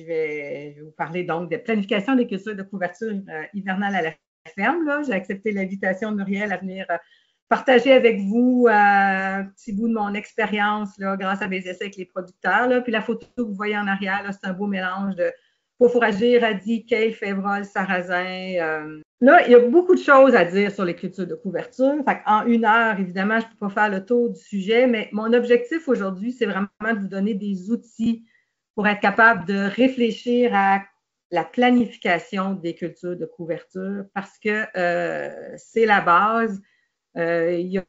je vais vous parler donc de planification des cultures de couverture hivernale à la ferme. J'ai accepté l'invitation de Muriel à venir partager avec vous un petit bout de mon expérience grâce à mes essais avec les producteurs. Puis la photo que vous voyez en arrière, c'est un beau mélange de faux fourragers, radis, kale, févrole, sarrasin. Là, il y a beaucoup de choses à dire sur les cultures de couverture. En 1 heure, évidemment, je ne peux pas faire le tour du sujet, mais mon objectif aujourd'hui, c'est vraiment de vous donner des outils pour être capable de réfléchir à la planification des cultures de couverture parce que c'est la base. Je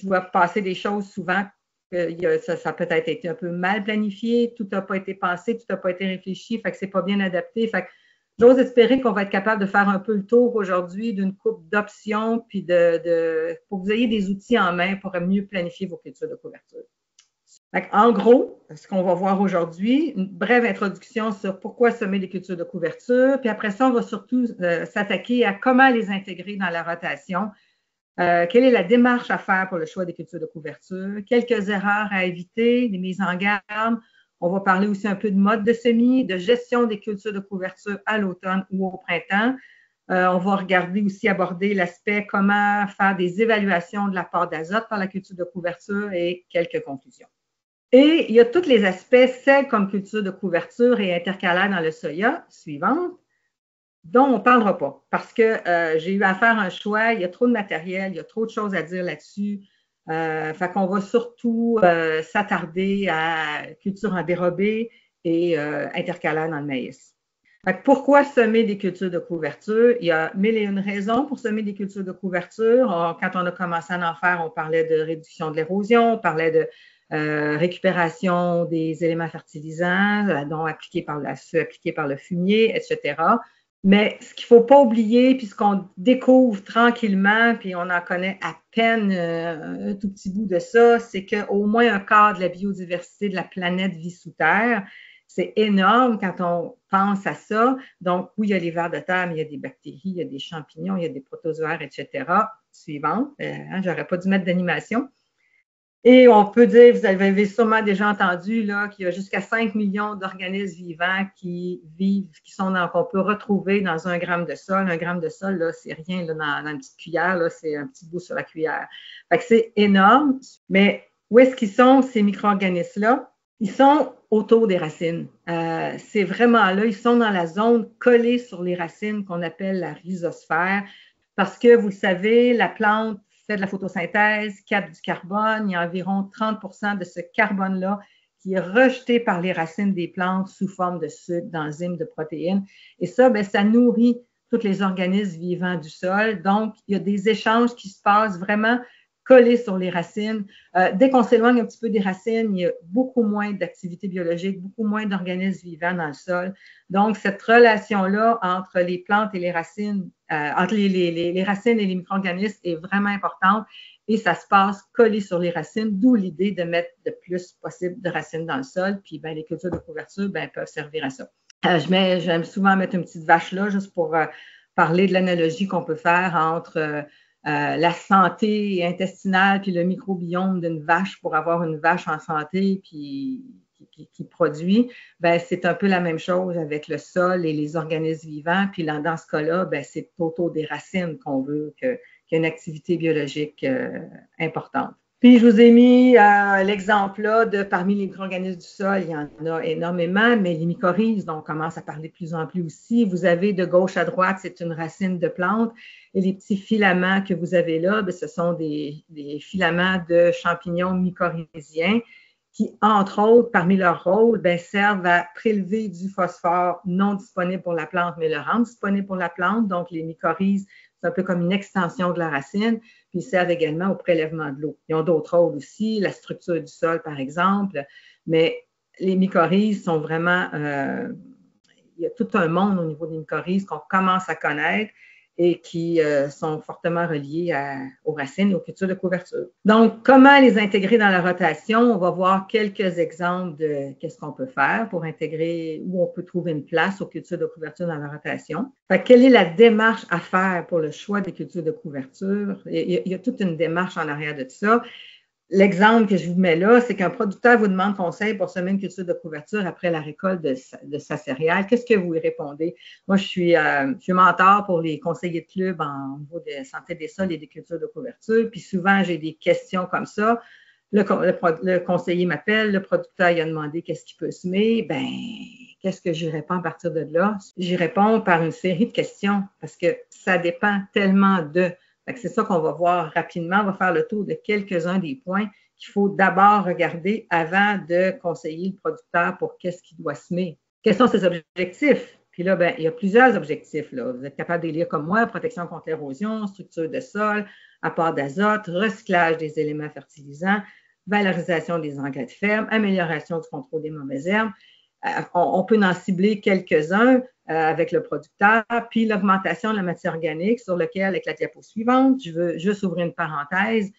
vois passer des choses souvent ça a peut-être été un peu mal planifié, tout n'a pas été pensé, tout n'a pas été réfléchi, fait que c'est pas bien adapté. Fait que j'ose espérer qu'on va être capable de faire un peu le tour aujourd'hui d'une couple d'options, puis pour que vous ayez des outils en main pour mieux planifier vos cultures de couverture. En gros, ce qu'on va voir aujourd'hui, une brève introduction sur pourquoi semer des cultures de couverture, puis après ça, on va surtout s'attaquer à comment les intégrer dans la rotation. Quelle est la démarche à faire pour le choix des cultures de couverture? Quelques erreurs à éviter, des mises en garde. On va parler aussi un peu de mode de semis, de gestion des cultures de couverture à l'automne ou au printemps. On va regarder aussi, aborder l'aspect comment faire des évaluations de l'apport d'azote par la culture de couverture et quelques conclusions. Et il y a tous les aspects sels comme culture de couverture et intercalaire dans le soya, suivante, dont on ne parlera pas parce que j'ai eu à faire un choix, il y a trop de matériel, il y a trop de choses à dire là-dessus. Fait qu'on va surtout s'attarder à culture en dérobé et intercalaire dans le maïs. Fait que pourquoi semer des cultures de couverture? Il y a 1001 raisons pour semer des cultures de couverture. Quand on a commencé à en faire, on parlait de réduction de l'érosion, on parlait de récupération des éléments fertilisants, dont ceux appliqués par le fumier, etc. Mais ce qu'il ne faut pas oublier, puis ce qu'on découvre tranquillement, puis on en connaît à peine un tout petit bout de ça, c'est qu'au moins un quart de la biodiversité de la planète vit sous terre. C'est énorme quand on pense à ça. Donc, oui, il y a les vers de terre, mais il y a des bactéries, il y a des champignons, il y a des protozoaires, etc. Suivante. J'aurais pas dû mettre d'animation. Et on peut dire, vous avez sûrement déjà entendu qu'il y a jusqu'à 5 millions d'organismes vivants qui qu'on peut retrouver dans 1 gramme de sol. 1 gramme de sol, là, c'est rien là, dans une petite cuillère, là, c'est un petit bout sur la cuillère. Fait que c'est énorme. Mais où est-ce qu'ils sont, ces micro-organismes-là? Ils sont autour des racines. C'est vraiment là, ils sont dans la zone collée sur les racines qu'on appelle la rhizosphère. Parce que, vous le savez, la plante fait de la photosynthèse, capte du carbone. Il y a environ 30% de ce carbone-là qui est rejeté par les racines des plantes sous forme de sucre, d'enzymes, de protéines. Et ça, ça nourrit tous les organismes vivants du sol. Donc, il y a des échanges qui se passent vraiment collés sur les racines. Dès qu'on s'éloigne un petit peu des racines, il y a beaucoup moins d'activité biologique, beaucoup moins d'organismes vivants dans le sol. Donc, cette relation-là entre les plantes et les racines, entre les racines et les micro-organismes est vraiment importante et ça se passe collé sur les racines, d'où l'idée de mettre le plus possible de racines dans le sol. Puis, les cultures de couverture peuvent servir à ça. J'aime souvent mettre une petite vache là, juste pour parler de l'analogie qu'on peut faire entre la santé intestinale puis le microbiome d'une vache pour avoir une vache en santé puis qui produit, c'est un peu la même chose avec le sol et les organismes vivants. Puis dans ce cas-là, c'est autour des racines qu'on veut qu'il y ait une activité biologique importante. Puis, je vous ai mis l'exemple là de parmi les micro-organismes du sol, il y en a énormément, mais les mycorhizes, dont on commence à parler de plus en plus aussi. Vous avez de gauche à droite, c'est une racine de plante. Et les petits filaments que vous avez là, ce sont des filaments de champignons mycorhiziens qui, entre autres, parmi leurs rôles, servent à prélever du phosphore non disponible pour la plante, mais le rendre disponible pour la plante. Donc, les mycorhizes, c'est un peu comme une extension de la racine, puis ils servent également au prélèvement de l'eau. Ils ont d'autres rôles aussi, la structure du sol, par exemple, mais les mycorhizes sont vraiment... il y a tout un monde au niveau des mycorhizes qu'on commence à connaître et qui sont fortement reliés aux racines et aux cultures de couverture. Donc, comment les intégrer dans la rotation? On va voir quelques exemples de qu'est-ce qu'on peut faire pour intégrer, où on peut trouver une place aux cultures de couverture dans la rotation. Quelle est la démarche à faire pour le choix des cultures de couverture? Il y a toute une démarche en arrière de ça. l'exemple que je vous mets là, c'est qu'un producteur vous demande conseil pour semer une culture de couverture après la récolte de sa céréale. Qu'est-ce que vous lui répondez? Moi, je suis mentor pour les conseillers de club en niveau de santé des sols et des cultures de couverture. Puis souvent, j'ai des questions comme ça. Le conseiller m'appelle, le producteur il a demandé qu'est-ce qu'il peut semer. Ben, qu'est-ce que j'y réponds à partir de là? J'y réponds par une série de questions parce que ça dépend tellement de. C'est ça qu'on va voir rapidement. On va faire le tour de quelques-uns des points qu'il faut d'abord regarder avant de conseiller le producteur pour qu'est-ce qu'il doit semer. Quels sont ses objectifs? Puis là, ben, il y a plusieurs objectifs. Là. Vous êtes capable de les lire comme moi, protection contre l'érosion, structure de sol, apport d'azote, recyclage des éléments fertilisants, valorisation des engrais de ferme, amélioration du contrôle des mauvaises herbes. On peut en cibler quelques-uns avec le producteur, puis l'augmentation de la matière organique sur lequel, avec la diapo suivante, je veux juste ouvrir une parenthèse,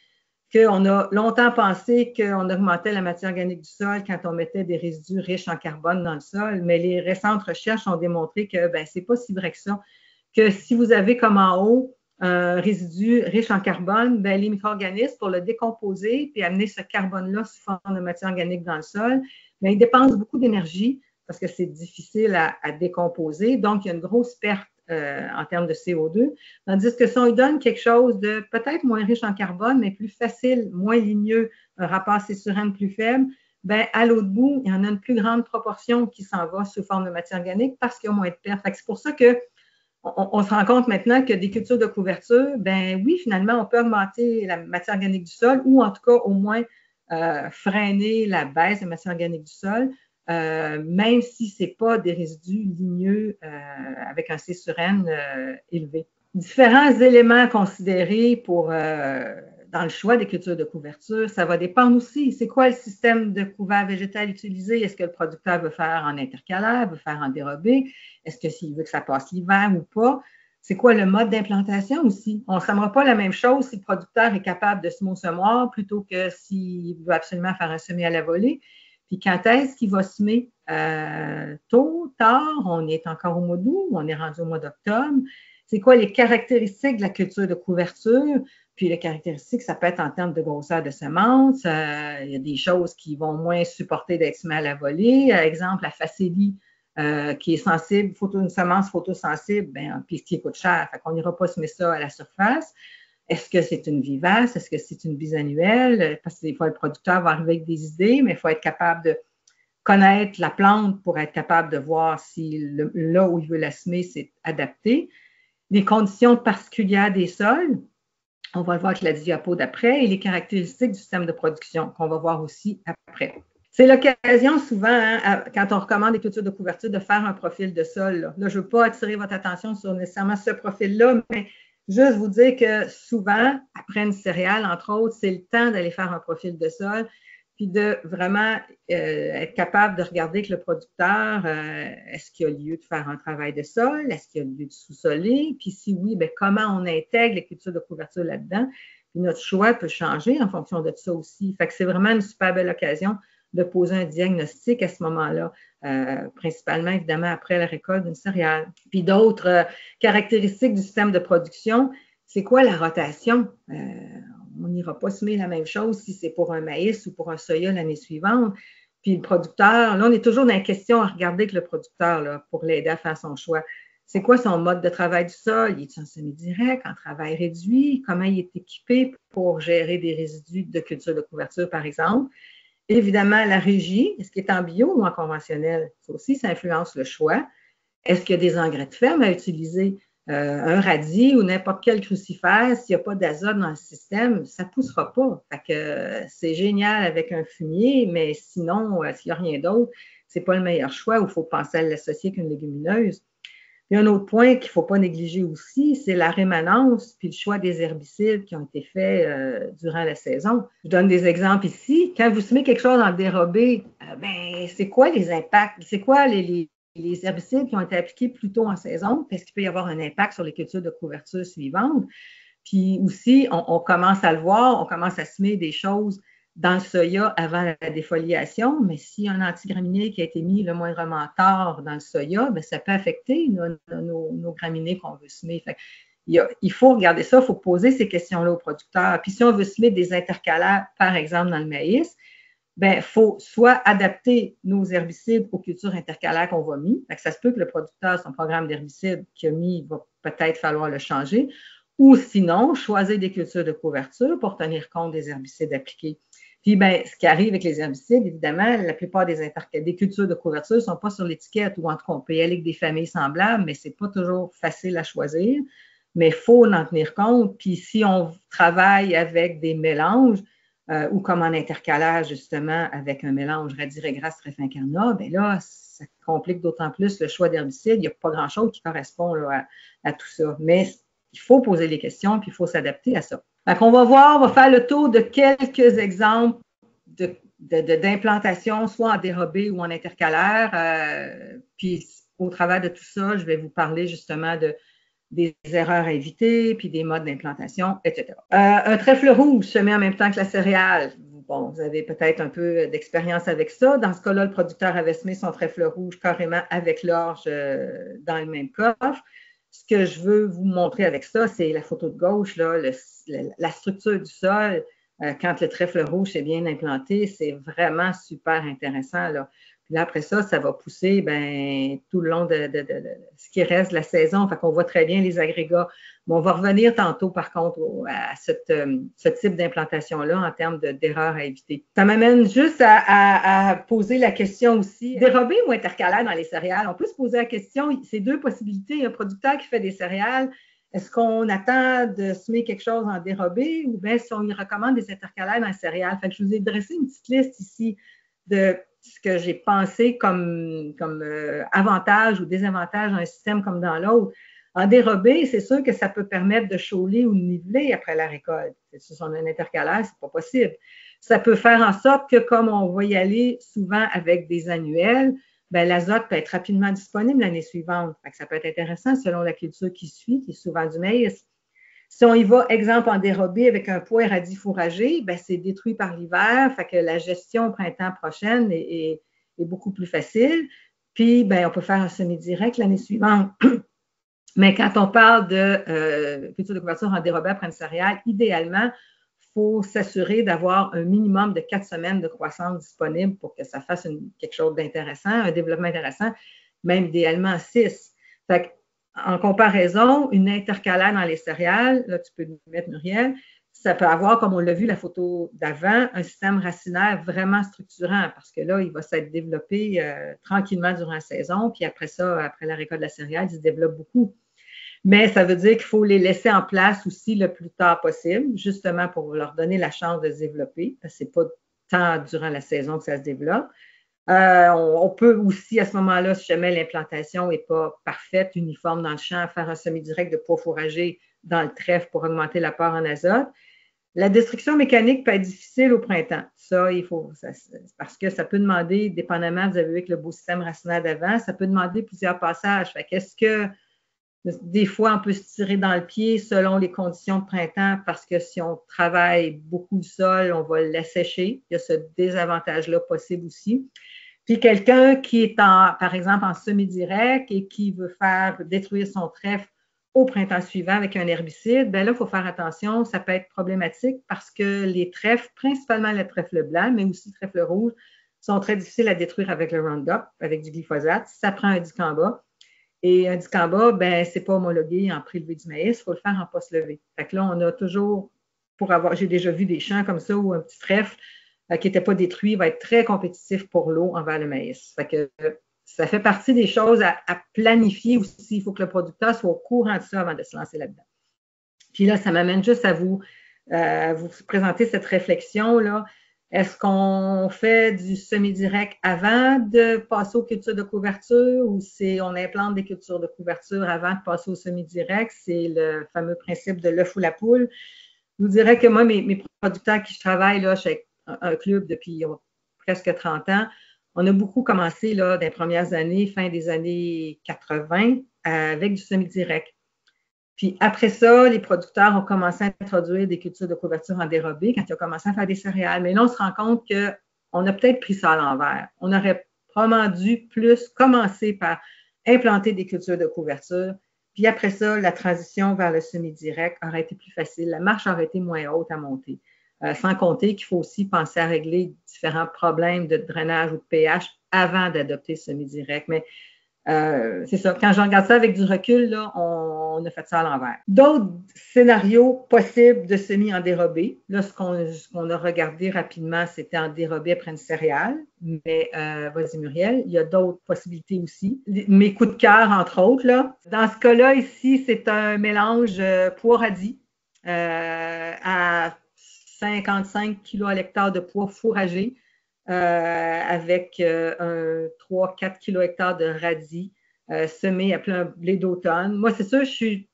qu'on a longtemps pensé qu'on augmentait la matière organique du sol quand on mettait des résidus riches en carbone dans le sol, mais les récentes recherches ont démontré que c'est pas si vrai que ça, que si vous avez comme en haut un résidu riche en carbone, les micro-organismes, pour le décomposer puis amener ce carbone-là sous forme de matière organique dans le sol, ils dépensent beaucoup d'énergie parce que c'est difficile à décomposer. Donc, il y a une grosse perte en termes de CO2. Tandis que si on lui donne quelque chose de peut-être moins riche en carbone, mais plus facile, moins ligneux, un rapport C/N plus faible, à l'autre bout, il y en a une plus grande proportion qui s'en va sous forme de matière organique parce qu'il y a moins de pertes. C'est pour ça que on se rend compte maintenant que des cultures de couverture, oui, finalement, on peut augmenter la matière organique du sol ou en tout cas au moins freiner la baisse de matière organique du sol, même si ce n'est pas des résidus ligneux avec un C/N élevé. Différents éléments à considérer dans le choix des cultures de couverture, ça va dépendre aussi. C'est quoi le système de couvert végétal utilisé? Est-ce que le producteur veut faire en intercalaire, veut faire en dérobé? Est-ce que s'il veut que ça passe l'hiver ou pas? C'est quoi le mode d'implantation aussi? On ne sèmera pas la même chose si le producteur est capable de semer au semoir plutôt que s'il veut absolument faire un semis à la volée. Puis quand est-ce qu'il va semer? Tôt, tard, on est encore au mois d'août, on est rendu au mois d'octobre. C'est quoi les caractéristiques de la culture de couverture? Puis les caractéristiques, ça peut être en termes de grosseur de semences. Il y a des choses qui vont moins supporter d'être semées à la volée. Exemple, la facélie qui est sensible, une semence photosensible, puis ce qui coûte cher. Fait qu'on n'ira pas semer ça à la surface. Est-ce que c'est une vivace? Est-ce que c'est une bisannuelle? Parce que des fois, le producteur va arriver avec des idées, mais il faut être capable de connaître la plante pour être capable de voir si là où il veut la semer, c'est adapté. Les conditions particulières des sols, on va le voir avec la diapo d'après, et les caractéristiques du système de production qu'on va voir aussi après. C'est l'occasion souvent, quand on recommande des cultures de couverture, de faire un profil de sol. Là je ne veux pas attirer votre attention sur nécessairement ce profil-là, mais juste vous dire que souvent, après une céréale, entre autres, c'est le temps d'aller faire un profil de sol, puis de vraiment être capable de regarder avec le producteur, est-ce qu'il y a lieu de faire un travail de sol? Est-ce qu'il y a lieu de sous-soler? Puis si oui, comment on intègre les cultures de couverture là-dedans? Puis notre choix peut changer en fonction de ça aussi. Fait que c'est vraiment une super belle occasion de poser un diagnostic à ce moment-là, principalement évidemment après la récolte d'une céréale. Puis d'autres caractéristiques du système de production, c'est quoi la rotation? On n'ira pas semer la même chose si c'est pour un maïs ou pour un soya l'année suivante. Puis le producteur, là, on est toujours dans la question à regarder avec le producteur là, pour l'aider à faire son choix. C'est quoi son mode de travail du sol? Il est en semi-direct, en travail réduit? Comment il est équipé pour gérer des résidus de culture de couverture, par exemple? Évidemment, la régie, est-ce qu'il est en bio ou en conventionnel? Ça aussi, ça influence le choix. Est-ce qu'il y a des engrais de ferme à utiliser? Un radis ou n'importe quel crucifère, s'il n'y a pas d'azote dans le système, ça ne poussera pas. Fait que c'est génial avec un fumier, mais sinon, s'il n'y a rien d'autre, ce n'est pas le meilleur choix ou il faut penser à l'associer avec une légumineuse. Il y a un autre point qu'il ne faut pas négliger aussi, c'est la rémanence puis le choix des herbicides qui ont été faits durant la saison. Je donne des exemples ici. Quand vous semez quelque chose en dérobé, c'est quoi les impacts? C'est quoi les herbicides qui ont été appliqués plus tôt en saison? Parce qu'il peut y avoir un impact sur les cultures de couverture suivantes. Puis aussi, on commence à le voir, on commence à semer des choses dans le soya avant la défoliation, mais s'il y a un antigraminé qui a été mis le moindrement tard dans le soya, ça peut affecter nos graminées qu'on veut semer. Fait, il faut regarder ça, il faut poser ces questions-là aux producteurs. Puis si on veut semer des intercalaires, par exemple, dans le maïs, ben, il faut soit adapter nos herbicides aux cultures intercalaires qu'on va mis. Ça se peut que le producteur, son programme d'herbicides qu'il a mis, il va peut-être falloir le changer. Ou sinon, choisir des cultures de couverture pour tenir compte des herbicides appliqués. Puis, ben, ce qui arrive avec les herbicides, évidemment, la plupart des cultures de couverture ne sont pas sur l'étiquette, ou en tout cas, on peut y aller avec des familles semblables, mais ce n'est pas toujours facile à choisir. Mais il faut en tenir compte. Puis, si on travaille avec des mélanges, ou comme en intercalaire, justement, avec un mélange radis-régras trèfle-incarnat, bien là, ça complique d'autant plus le choix d'herbicide. Il n'y a pas grand-chose qui correspond là, à tout ça. Mais il faut poser les questions, puis il faut s'adapter à ça. Donc, on va faire le tour de quelques exemples d'implantation, soit en dérobé ou en intercalaire. Puis, au travers de tout ça, je vais vous parler justement des erreurs à éviter, puis des modes d'implantation, etc. Un trèfle rouge semé en même temps que la céréale. Bon, vous avez peut-être un peu d'expérience avec ça. Dans ce cas-là, le producteur avait semé son trèfle rouge carrément avec l'orge dans le même coffre. Ce que je veux vous montrer avec ça, c'est la photo de gauche, là, la structure du sol. Quand le trèfle rouge est bien implanté, c'est vraiment super intéressant, là. Puis là, après ça, ça va pousser tout le long de ce qui reste de la saison. Fait qu'on voit très bien les agrégats. Bon, on va revenir tantôt, par contre, à ce type d'implantation-là en termes d'erreurs à éviter. Ça m'amène juste à poser la question aussi, dérobé ou intercalaire dans les céréales? On peut se poser la question, c'est deux possibilités. Un producteur qui fait des céréales, est-ce qu'on attend de semer quelque chose en dérobé ou bien si on lui recommande des intercalaires dans les céréales? Fait que je vous ai dressé une petite liste ici de ce que j'ai pensé comme avantage ou désavantage dans un système comme dans l'autre. En dérobé, c'est sûr que ça peut permettre de chauler ou de niveler après la récolte. Si on a un intercalaire, c'est pas possible. Ça peut faire en sorte que, comme on va y aller souvent avec des annuels, ben, l'azote peut être rapidement disponible l'année suivante. Fait que ça peut être intéressant selon la culture qui suit, qui est souvent du maïs. Si on y va, exemple, en dérobé avec un pois radis fourragé, ben, c'est détruit par l'hiver, fait que la gestion au printemps prochaine est beaucoup plus facile. Puis, ben, on peut faire un semi-direct l'année suivante. Mais quand on parle de culture de couverture en dérobé après une céréale, idéalement, il faut s'assurer d'avoir un minimum de 4 semaines de croissance disponible pour que ça fasse quelque chose d'intéressant, un développement intéressant, même idéalement 6. Fait que, en comparaison, une intercalaire dans les céréales, là, tu peux nous mettre, Muriel, ça peut avoir, comme on l'a vu la photo d'avant, un système racinaire vraiment structurant parce que là, il va s'être développé tranquillement durant la saison, puis après ça, après la récolte de la céréale, il se développe beaucoup. Mais ça veut dire qu'il faut les laisser en place aussi le plus tard possible, justement pour leur donner la chance de se développer, parce que ce n'est pas tant durant la saison que ça se développe. On peut aussi, à ce moment-là, si jamais l'implantation n'est pas parfaite, uniforme dans le champ, faire un semi-direct de pois fourragé dans le trèfle pour augmenter l'apport en azote. La destruction mécanique peut être difficile au printemps. Ça, parce que ça peut demander, dépendamment, vous avez vu avec le beau système racinaire d'avant, ça peut demander plusieurs passages. Fait qu'est-ce que des fois, on peut se tirer dans le pied selon les conditions de printemps parce que si on travaille beaucoup le sol, on va l'assécher. Il y a ce désavantage-là possible aussi. Puis quelqu'un qui est, par exemple, en semi-direct et qui veut faire détruire son trèfle au printemps suivant avec un herbicide, bien là, il faut faire attention. Ça peut être problématique parce que les trèfles, principalement le trèfle blanc, mais aussi le trèfle rouge, sont très difficiles à détruire avec le Roundup, avec du glyphosate. Ça prend un dicamba. Et un dicamba, ben, c'est pas homologué en prélevé du maïs, il faut le faire en post-levé. Fait que là, on a toujours, j'ai déjà vu des champs comme ça où un petit trèfle qui n'était pas détruit va être très compétitif pour l'eau envers le maïs. Fait que ça fait partie des choses à planifier aussi. Il faut que le producteur soit au courant de ça avant de se lancer là-dedans. Puis là, ça m'amène juste à vous présenter cette réflexion-là. Est-ce qu'on fait du semi-direct avant de passer aux cultures de couverture ou on implante des cultures de couverture avant de passer au semi-direct? C'est le fameux principe de l'œuf ou la poule. Je vous dirais que moi, mes producteurs qui je travaille là, chez un club depuis presque 30 ans, on a beaucoup commencé là, dans les premières années, fin des années 80, avec du semi-direct. Puis après ça, les producteurs ont commencé à introduire des cultures de couverture en dérobé quand ils ont commencé à faire des céréales. Mais là, on se rend compte qu'on a peut-être pris ça à l'envers. On aurait probablement dû plus commencer par implanter des cultures de couverture Puis après ça, la transition vers le semi-direct aurait été plus facile. La marche aurait été moins haute à monter. Sans compter qu'il faut aussi penser à régler différents problèmes de drainage ou de pH avant d'adopter le semi-direct. Mais c'est ça. Quand je regarde ça avec du recul, là, on a fait ça à l'envers. D'autres scénarios possibles de semis en dérobé. Là, ce qu'on a regardé rapidement, c'était en dérobé après une céréale. Mais vas-y, Muriel, il y a d'autres possibilités aussi. Mes coups de cœur, entre autres. Là. Dans ce cas-là, ici, c'est un mélange pois-radis à 55 kg à l'hectare de pois fourragé. Avec un 3-4 kg de radis semé à plein blé d'automne. Moi, c'est sûr, je dis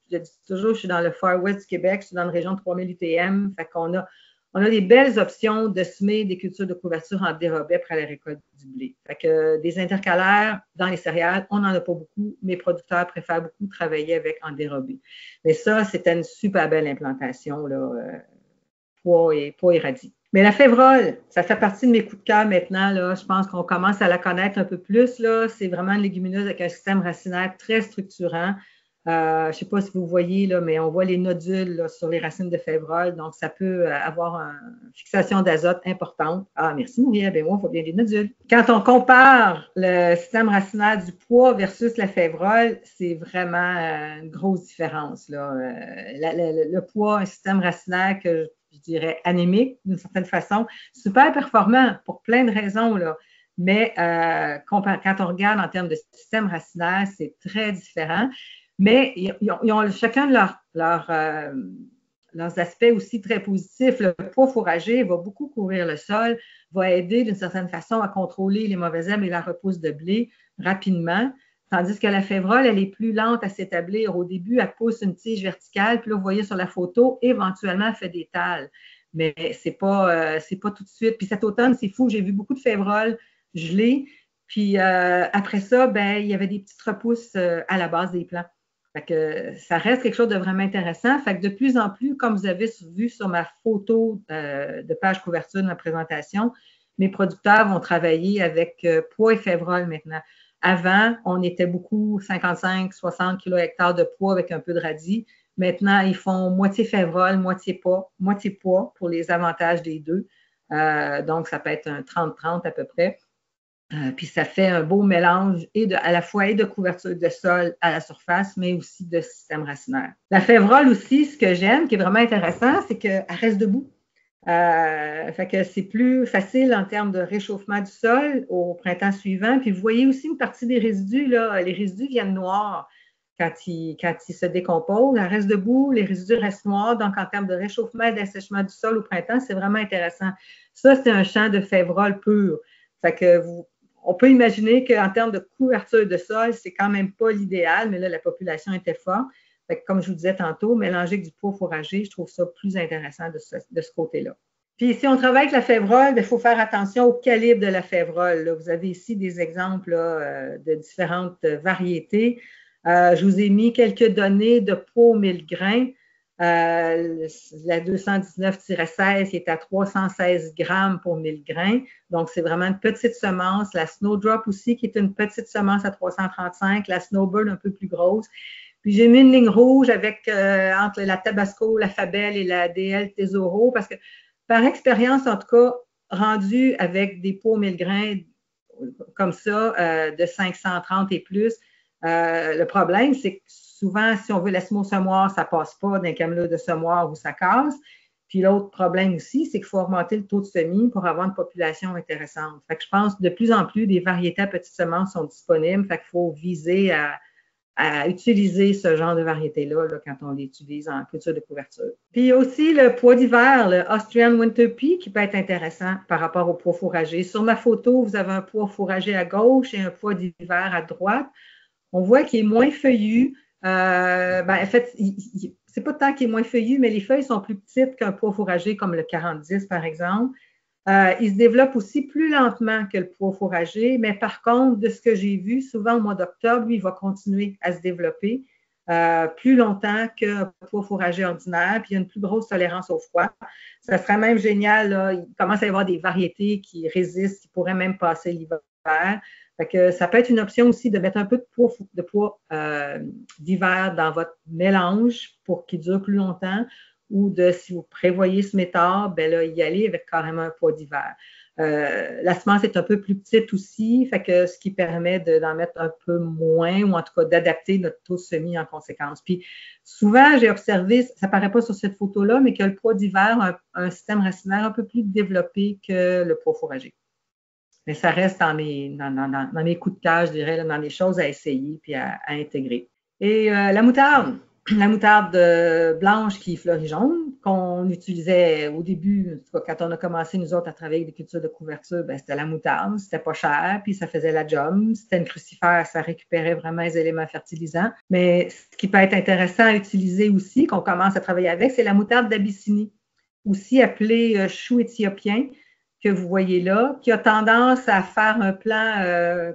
toujours, je suis dans le Far West du Québec, je suis dans la région de 3000 UTM. Fait qu'on a des belles options de semer des cultures de couverture en dérobé après la récolte du blé. Fait que des intercalaires dans les céréales, on n'en a pas beaucoup. Mes producteurs préfèrent beaucoup travailler avec en dérobé. Mais ça, c'était une super belle implantation, là, pois et radis. Mais la févrole, ça fait partie de mes coups de cœur maintenant. Là. Je pense qu'on commence à la connaître un peu plus. Là. C'est vraiment une légumineuse avec un système racinaire très structurant. Je ne sais pas si vous voyez, là, mais on voit les nodules là, sur les racines de févrole. Donc, ça peut avoir une fixation d'azote importante. Ah, merci Muriel. Ben moi, il faut bien des nodules. Quand on compare le système racinaire du pois versus la févrole, c'est vraiment une grosse différence. Là. Le pois, un système racinaire que je dirais anémique d'une certaine façon, super performant pour plein de raisons, là. Mais quand on regarde en termes de système racinaire, c'est très différent. Mais ils ont chacun de leurs aspects aussi très positifs. Le pois fourragé va beaucoup couvrir le sol, va aider d'une certaine façon à contrôler les mauvaises herbes et la repousse de blé rapidement. Tandis que la févrole, elle est plus lente à s'établir. Au début, elle pousse une tige verticale, puis là, vous voyez sur la photo, éventuellement, elle fait des tales. Mais c'est pas tout de suite. Puis cet automne, c'est fou, j'ai vu beaucoup de févroles gelées. Puis après ça, ben, il y avait des petites repousses à la base des plants. Fait que ça reste quelque chose de vraiment intéressant. Fait que de plus en plus, comme vous avez vu sur ma photo de page couverture de ma présentation, mes producteurs vont travailler avec pois et févrole maintenant. Avant, on était beaucoup 55-60 kg/hectare de pois avec un peu de radis. Maintenant, ils font moitié févrole, moitié pois pour les avantages des deux. Donc, ça peut être un 30-30 à peu près. Puis ça fait un beau mélange à la fois de couverture de sol à la surface, mais aussi de système racinaire. La févrole aussi, ce que j'aime, qui est vraiment intéressant, c'est qu'elle reste debout. Fait que c'est plus facile en termes de réchauffement du sol au printemps suivant. Puis vous voyez aussi une partie des résidus, là, les résidus viennent noirs quand ils se décomposent. Elle reste debout, les résidus restent noirs. Donc, en termes de réchauffement et d'assèchement du sol au printemps, c'est vraiment intéressant. Ça, c'est un champ de févrole pur. Fait que on peut imaginer qu'en termes de couverture de sol, c'est quand même pas l'idéal, mais là, la population était forte. Fait que, comme je vous disais tantôt, mélanger avec du pois fourragé, je trouve ça plus intéressant de ce côté-là. Puis, si on travaille avec la févrole, il faut faire attention au calibre de la févrole. Là, vous avez ici des exemples là, de différentes variétés. Je vous ai mis quelques données de pois 1000 grains. La 219-16 qui est à 316 grammes pour 1000 grains. Donc, c'est vraiment une petite semence. La Snowdrop aussi, qui est une petite semence à 335. La Snowbird, un peu plus grosse. Puis, j'ai mis une ligne rouge avec entre la Tabasco, la Fabel et la DL Tesoro parce que, par expérience, en tout cas, rendu avec des pois 1000 grains comme ça, de 530 et plus, le problème, c'est que souvent, si on veut la semoir au semoir, ça ne passe pas d'un camelot de semoir où ça casse. Puis l'autre problème aussi, c'est qu'il faut augmenter le taux de semis pour avoir une population intéressante. Fait que je pense que de plus en plus, des variétés à petites semences sont disponibles. Fait qu'il faut viser à utiliser ce genre de variétés-là là, quand on l'utilise en culture de couverture. Puis il y a aussi le pois d'hiver, le Austrian Winter Pea, qui peut être intéressant par rapport au pois fourragé. Sur ma photo, vous avez un pois fourragé à gauche et un pois d'hiver à droite. On voit qu'il est moins feuillu. En fait, c'est pas tant qu'il est moins feuillu, mais les feuilles sont plus petites qu'un pois fourragé comme le 40-10, par exemple. Il se développe aussi plus lentement que le pois fourragé, mais par contre, de ce que j'ai vu, souvent au mois d'octobre, lui, il va continuer à se développer plus longtemps qu'un pois fourragé ordinaire, puis il y a une plus grosse tolérance au froid. Ça serait même génial, là, il commence à y avoir des variétés qui résistent, qui pourraient même passer l'hiver. Fait que ça peut être une option aussi de mettre un peu de poids d'hiver dans votre mélange pour qu'il dure plus longtemps, ou si vous prévoyez semer tard, ben là, y aller avec carrément un poids d'hiver. La semence est un peu plus petite aussi, fait que ce qui permet d'en mettre un peu moins, ou en tout cas d'adapter notre taux de semis en conséquence. Puis souvent, j'ai observé, ça ne paraît pas sur cette photo-là, mais que le poids d'hiver a un système racinaire un peu plus développé que le poids fourragé. Mais ça reste dans mes coups de cœur, je dirais, là, dans les choses à essayer puis à intégrer. Et la moutarde blanche qui fleurit jaune, qu'on utilisait au début, quand on a commencé, nous autres, à travailler avec des cultures de couverture, ben, c'était la moutarde, c'était pas cher, puis ça faisait la job. C'était une crucifère, ça récupérait vraiment les éléments fertilisants. Mais ce qui peut être intéressant à utiliser aussi, qu'on commence à travailler avec, c'est la moutarde d'Abyssinie, aussi appelée chou éthiopien, que vous voyez là, qui a tendance à faire un plant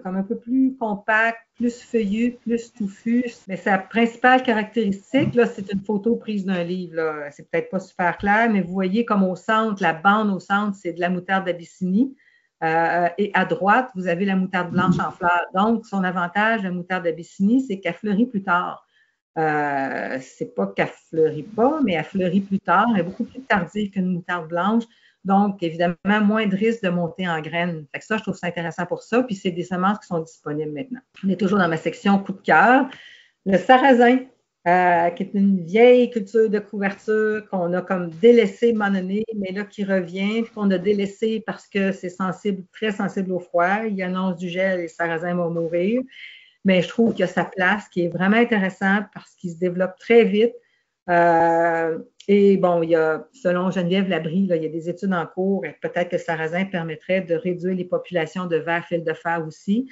comme un peu plus compact, plus feuillu, plus touffu. Mais sa principale caractéristique, là, c'est une photo prise d'un livre, là. C'est peut-être pas super clair, mais vous voyez comme au centre, la bande au centre, c'est de la moutarde d'Abyssinie. Et à droite, vous avez la moutarde blanche en fleurs. Donc, son avantage, la moutarde d'Abyssinie, c'est qu'elle fleurit plus tard. C'est pas qu'elle fleurit pas, mais elle fleurit plus tard. Elle est beaucoup plus tardive qu'une moutarde blanche. Donc, évidemment, moins de risque de monter en graines. Fait que ça, je trouve ça intéressant pour ça. Puis, c'est des semences qui sont disponibles maintenant. On est toujours dans ma section coup de cœur. Le sarrasin, qui est une vieille culture de couverture qu'on a comme délaissée à un moment donné, mais là, qui revient, puis qu'on a délaissé parce que c'est sensible, très sensible au froid. Il annonce du gel et le sarrasin va mourir. Mais je trouve qu'il y a sa place, qui est vraiment intéressante parce qu'il se développe très vite. Et bon, il y a, selon Geneviève Labrie, là, il y a des études en cours et peut-être que le sarrasin permettrait de réduire les populations de vers fil de fer aussi.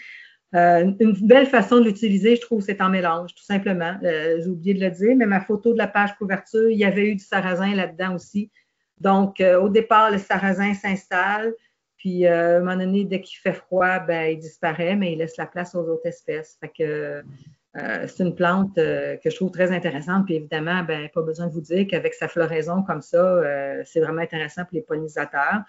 Une belle façon de l'utiliser, je trouve, c'est en mélange, tout simplement. J'ai oublié de le dire, mais ma photo de la page couverture, il y avait eu du sarrasin là-dedans aussi. Donc, au départ, le sarrasin s'installe, puis à un moment donné, dès qu'il fait froid, ben, il disparaît, mais il laisse la place aux autres espèces. Fait que c'est une plante que je trouve très intéressante. Puis évidemment, ben, pas besoin de vous dire qu'avec sa floraison comme ça, c'est vraiment intéressant pour les pollinisateurs.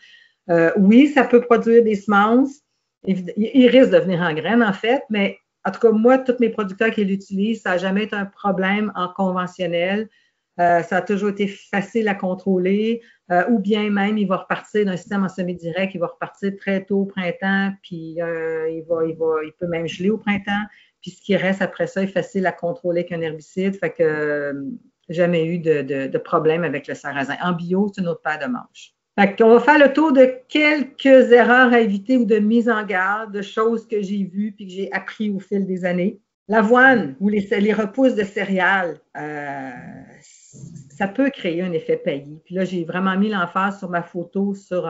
Oui, ça peut produire des semences. Il risque de venir en graines, en fait, mais en tout cas, moi, tous mes producteurs qui l'utilisent, ça n'a jamais été un problème en conventionnel. Ça a toujours été facile à contrôler, ou bien même, il va repartir d'un système en semi-direct, il va repartir très tôt au printemps, puis il peut même geler au printemps. Puis ce qui reste après ça est facile à contrôler qu'un herbicide. Fait que jamais eu de problème avec le sarrasin. En bio, c'est une autre paire de manches. Fait qu'on va faire le tour de quelques erreurs à éviter ou de mise en garde, de choses que j'ai vues puis que j'ai appris au fil des années. L'avoine ou les repousses de céréales, ça peut créer un effet paillis. Puis là, j'ai vraiment mis l'emphase sur ma photo sur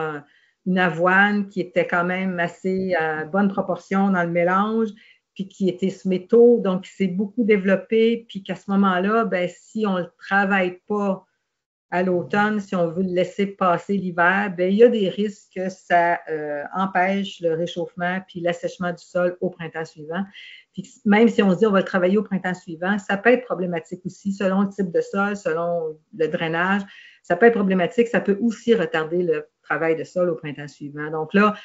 une avoine qui était quand même assez bonne proportion dans le mélange, puis qui était semé tôt, donc qui s'est beaucoup développé, puis qu'à ce moment-là, ben, si on ne le travaille pas à l'automne, si on veut le laisser passer l'hiver, ben, il y a des risques que ça empêche le réchauffement puis l'assèchement du sol au printemps suivant. Puis même si on se dit on va le travailler au printemps suivant, ça peut être problématique aussi selon le type de sol, selon le drainage. Ça peut être problématique, ça peut aussi retarder le travail de sol au printemps suivant. Donc là,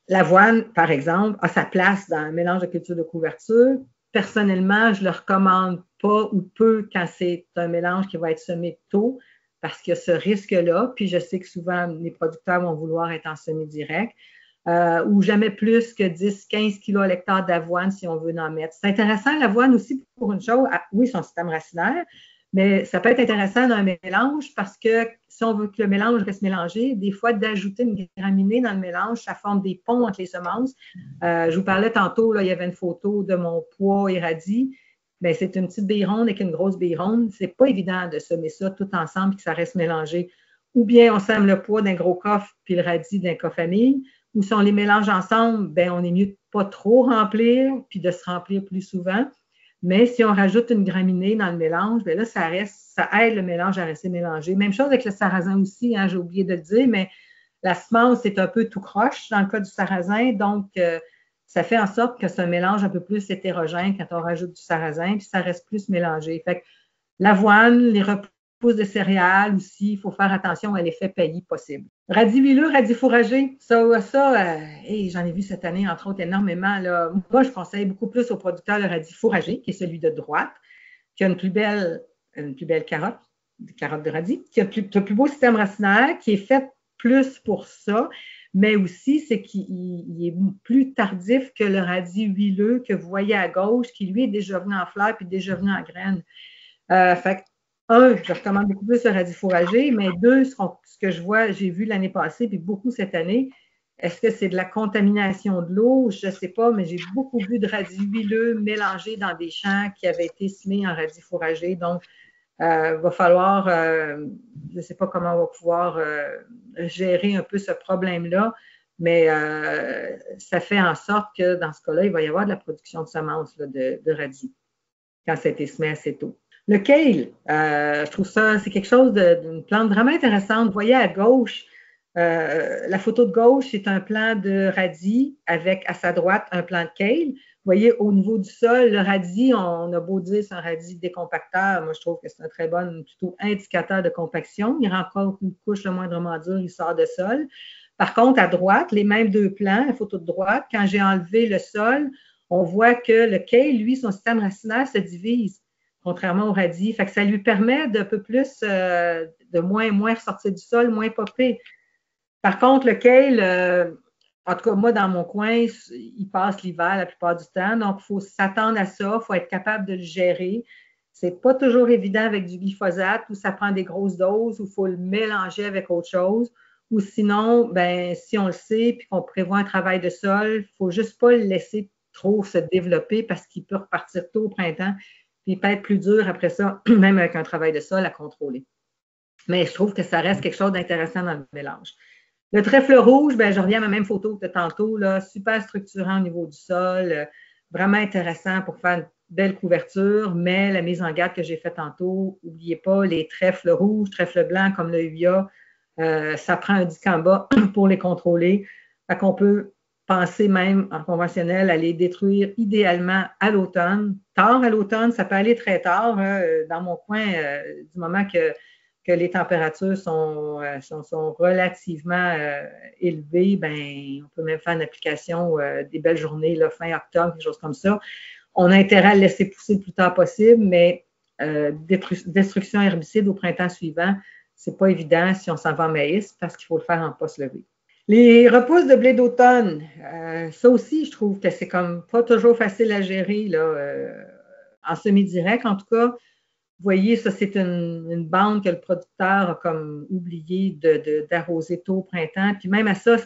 l'avoine, par exemple, a sa place dans un mélange de culture de couverture. Personnellement, je ne le recommande pas ou peu quand c'est un mélange qui va être semé tôt parce qu'il y a ce risque-là. Puis je sais que souvent, les producteurs vont vouloir être en semi-direct ou jamais plus que 10-15 kg à l'hectare d'avoine si on veut en mettre. C'est intéressant, l'avoine aussi, pour une chose, oui, son système racinaire, mais ça peut être intéressant dans un mélange parce que si on veut que le mélange reste mélangé, des fois, d'ajouter une graminée dans le mélange, ça forme des ponts entre les semences. Je vous parlais tantôt, là, il y avait une photo de mon pois et radis. Bien, c'est une petite bille ronde avec une grosse bille ronde. C'est pas évident de semer ça tout ensemble et que ça reste mélangé. Ou bien on sème le pois d'un gros coffre puis le radis d'un coffre famille. Ou si on les mélange ensemble, bien, on est mieux de pas trop remplir puis de se remplir plus souvent. Mais si on rajoute une graminée dans le mélange, bien là, ça aide le mélange à rester mélangé. Même chose avec le sarrasin aussi, hein, j'ai oublié de le dire, mais la semence est un peu tout croche dans le cas du sarrasin, donc ça fait en sorte que c'est un mélange un peu plus hétérogène quand on rajoute du sarrasin, puis ça reste plus mélangé. Fait que l'avoine, les repousses de céréales aussi, il faut faire attention à l'effet paillis possible. Radis huileux, radis fourragé, j'en ai vu cette année, entre autres, énormément. Là. Moi, je conseille beaucoup plus aux producteurs le radis fourragé, qui est celui de droite, qui a une plus belle carotte, des carottes de radis, qui a un plus beau système racinaire, qui est fait plus pour ça, mais aussi, c'est qu'il est plus tardif que le radis huileux que vous voyez à gauche, qui, lui, est déjà venu en fleurs puis déjà venu en graines. Fait je recommande beaucoup plus le radis fourragé, mais deux, ce que je vois, j'ai vu l'année passée, puis beaucoup cette année, est-ce que c'est de la contamination de l'eau? Je ne sais pas, mais j'ai beaucoup vu de radis huileux mélangés dans des champs qui avaient été semés en radis fourragé. Donc, il va falloir, je ne sais pas comment on va pouvoir gérer un peu ce problème-là, mais ça fait en sorte que dans ce cas-là, il va y avoir de la production de semences là, de radis quand ça a été semé assez tôt. Le kale, je trouve ça, c'est quelque chose d'une plante vraiment intéressante. Vous voyez à gauche, la photo de gauche, c'est un plant de radis avec à sa droite un plant de kale. Vous voyez, au niveau du sol, le radis, on a beau dire c'est un radis décompacteur. Moi, je trouve que c'est un très bon, plutôt indicateur de compaction. Il rencontre une couche le moindrement dure, il sort de sol. Par contre, à droite, les mêmes deux plants, la photo de droite, quand j'ai enlevé le sol, on voit que le kale, lui, son système racinaire se divise, contrairement au radis. Fait que ça lui permet d'un peu plus, de moins ressortir du sol, moins popper. Par contre, le kale, en tout cas, moi, dans mon coin, il passe l'hiver la plupart du temps. Donc, il faut s'attendre à ça. Il faut être capable de le gérer. C'est pas toujours évident avec du glyphosate où ça prend des grosses doses, où il faut le mélanger avec autre chose. Ou sinon, ben, si on le sait puis qu'on prévoit un travail de sol, il ne faut juste pas le laisser trop se développer parce qu'il peut repartir tôt au printemps. Puis il peut être plus dur après ça, même avec un travail de sol à contrôler. Mais je trouve que ça reste quelque chose d'intéressant dans le mélange. Le trèfle rouge, ben, je reviens à ma même photo que tantôt, là, super structurant au niveau du sol, vraiment intéressant pour faire une belle couverture, mais la mise en garde que j'ai faite tantôt, n'oubliez pas, les trèfles rouges, trèfles blancs comme le UVA, ça prend un dicamba pour les contrôler. Fait qu'on peut penser même en conventionnel à les détruire idéalement à l'automne. Tard à l'automne, ça peut aller très tard. Hein, dans mon coin, du moment que les températures sont relativement élevées, ben, on peut même faire une application des belles journées, là, fin octobre, quelque chose comme ça. On a intérêt à le laisser pousser le plus tard possible, mais destruction herbicide au printemps suivant, c'est pas évident si on s'en va en maïs parce qu'il faut le faire en post-levée. Les repousses de blé d'automne, ça aussi, je trouve que c'est comme pas toujours facile à gérer là, en semi-direct, en tout cas. Vous voyez, ça, c'est une bande que le producteur a comme oublié d'arroser tôt au printemps. Puis même à ça,